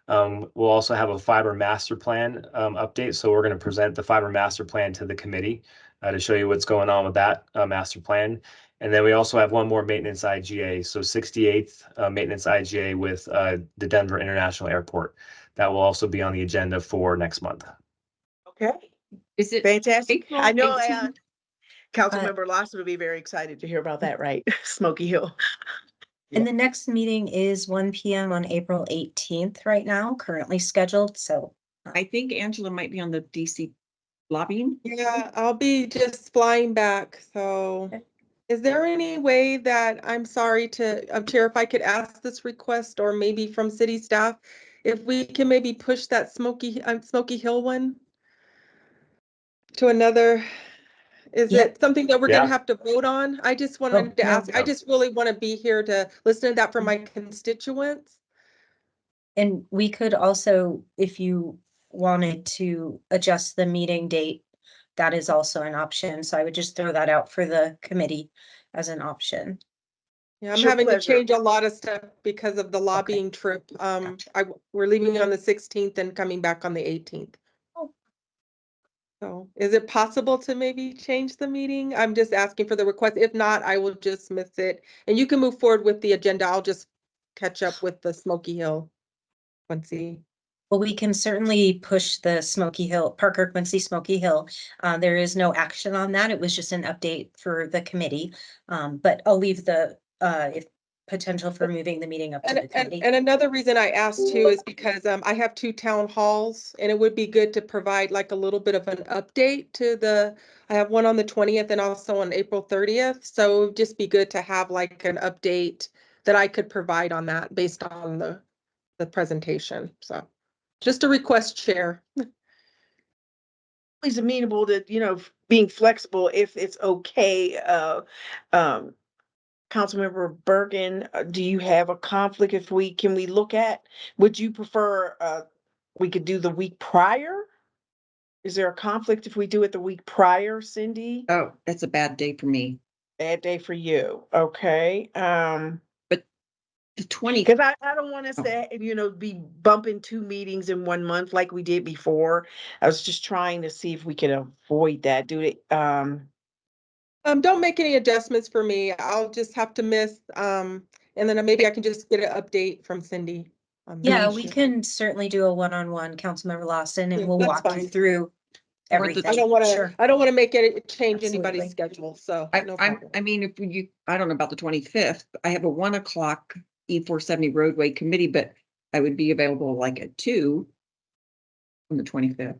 We'll also have a fiber master plan update. So we're going to present the fiber master plan to the committee to show you what's going on with that master plan. And then we also have one more maintenance IGA, so 68th maintenance IGA with the Denver International Airport. That will also be on the agenda for next month. Okay, Is it fantastic. April I know 18th? Councilmember Lawson will be very excited to hear about that, right? Smoky Hill. And the next meeting is 1 PM on April 18th right now, currently scheduled, so. I think Angela might be on the DC lobbying. Yeah, I'll be just flying back, so. Okay. Is there any way that, I'm sorry to, Chair, if I could ask this request, or maybe from city staff, if we can maybe push that Smoky Hill one to another, is Yeah. it something that we're gonna Yeah. have to vote on? I just wanted to no. ask, I just really want to be here to listen to that from my constituents. And we could also, if you wanted to adjust the meeting date, that is also an option. So I would just throw that out for the committee as an option. Yeah, I'm It's your having to pleasure. change a lot of stuff because of the lobbying trip. We're leaving on the 16th and coming back on the 18th. Oh. So is it possible to maybe change the meeting? I'm just asking for the request. If not, I will just miss it. And you can move forward with the agenda. I'll just catch up with the Smoky Hill. Quincy. Well, we can certainly push the Smoky Hill, Parker Quincy Smoky Hill. There is no action on that. It was just an update for the committee. But I'll leave the if potential for moving the meeting up to the committee. And another reason I asked too is because I have 2 town halls, and it would be good to provide like a little bit of an update to I have one on the 20th and also on April 30th. So it would just be good to have like an update that I could provide on that based on the presentation. So just a request, Chair. Always amenable to, being flexible if it's okay. Councilmember Bergan, do you have a conflict can we look at, would you prefer, we could do the week prior? Is there a conflict if we do it the week prior, Cindy? Oh, that's a bad day for me. Bad day for you, okay, The 20th. because I don't want us to, be bumping 2 meetings in 1 month like we did before. I was just trying to see if we could avoid that, Don't make any adjustments for me. I'll just have to miss, and then maybe I can just get an update from Cindy. On that Yeah, we issue. can certainly do a one-on-one, Councilmember Lawson, and Yeah, we'll that's walk you fine. through everything. I don't want to, Sure. I don't want to make it change Absolutely. anybody's schedule, so no I problem. mean, if you, I don't know about the 25th, I have a 1 o'clock E470 roadway committee, but I would be available like at 2 on the 25th.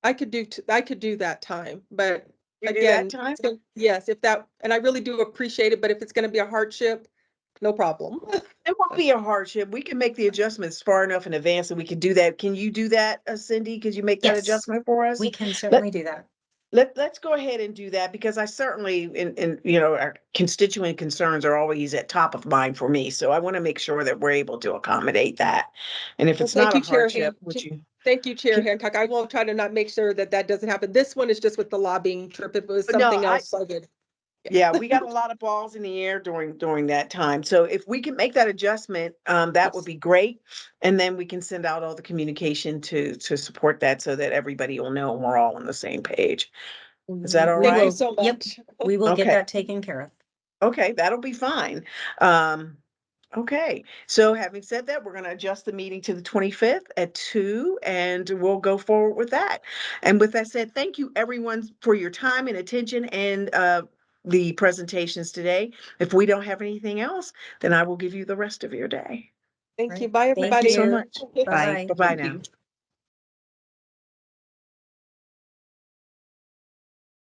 I could do that time, but You do again, that time? yes, and I really do appreciate it, but if it's going to be a hardship, no problem. It won't be a hardship. We can make the adjustments far enough in advance and we can do that. Can you do that, Cindy? Could you make that Yes. adjustment for us? We can certainly do that. Let's go ahead and do that because I certainly, our constituent concerns are always at top of mind for me. So I want to make sure that we're able to accommodate that. And if Well, it's not a hardship, Thank you, Chair Hancock. I will try to not make sure that doesn't happen. This one is just with the lobbying trip. If it was No, something else, I would. Yeah, we got a lot of balls in the air during that time. So if we can make that adjustment, that would be great. And then we can send out all the communication to support that so that everybody will know we're all on the same page. Is that all We right? will- so Yep, much. we will get Okay. that taken care of. Okay, that'll be fine. Okay, so having said that, we're going to adjust the meeting to the 25th at 2 and we'll go forward with that. And with that said, thank you everyone for your time and attention and the presentations today. If we don't have anything else, then I will give you the rest of your day. Thank you. Right. Bye, Thank everybody. so much. Bye-bye. Bye-bye now.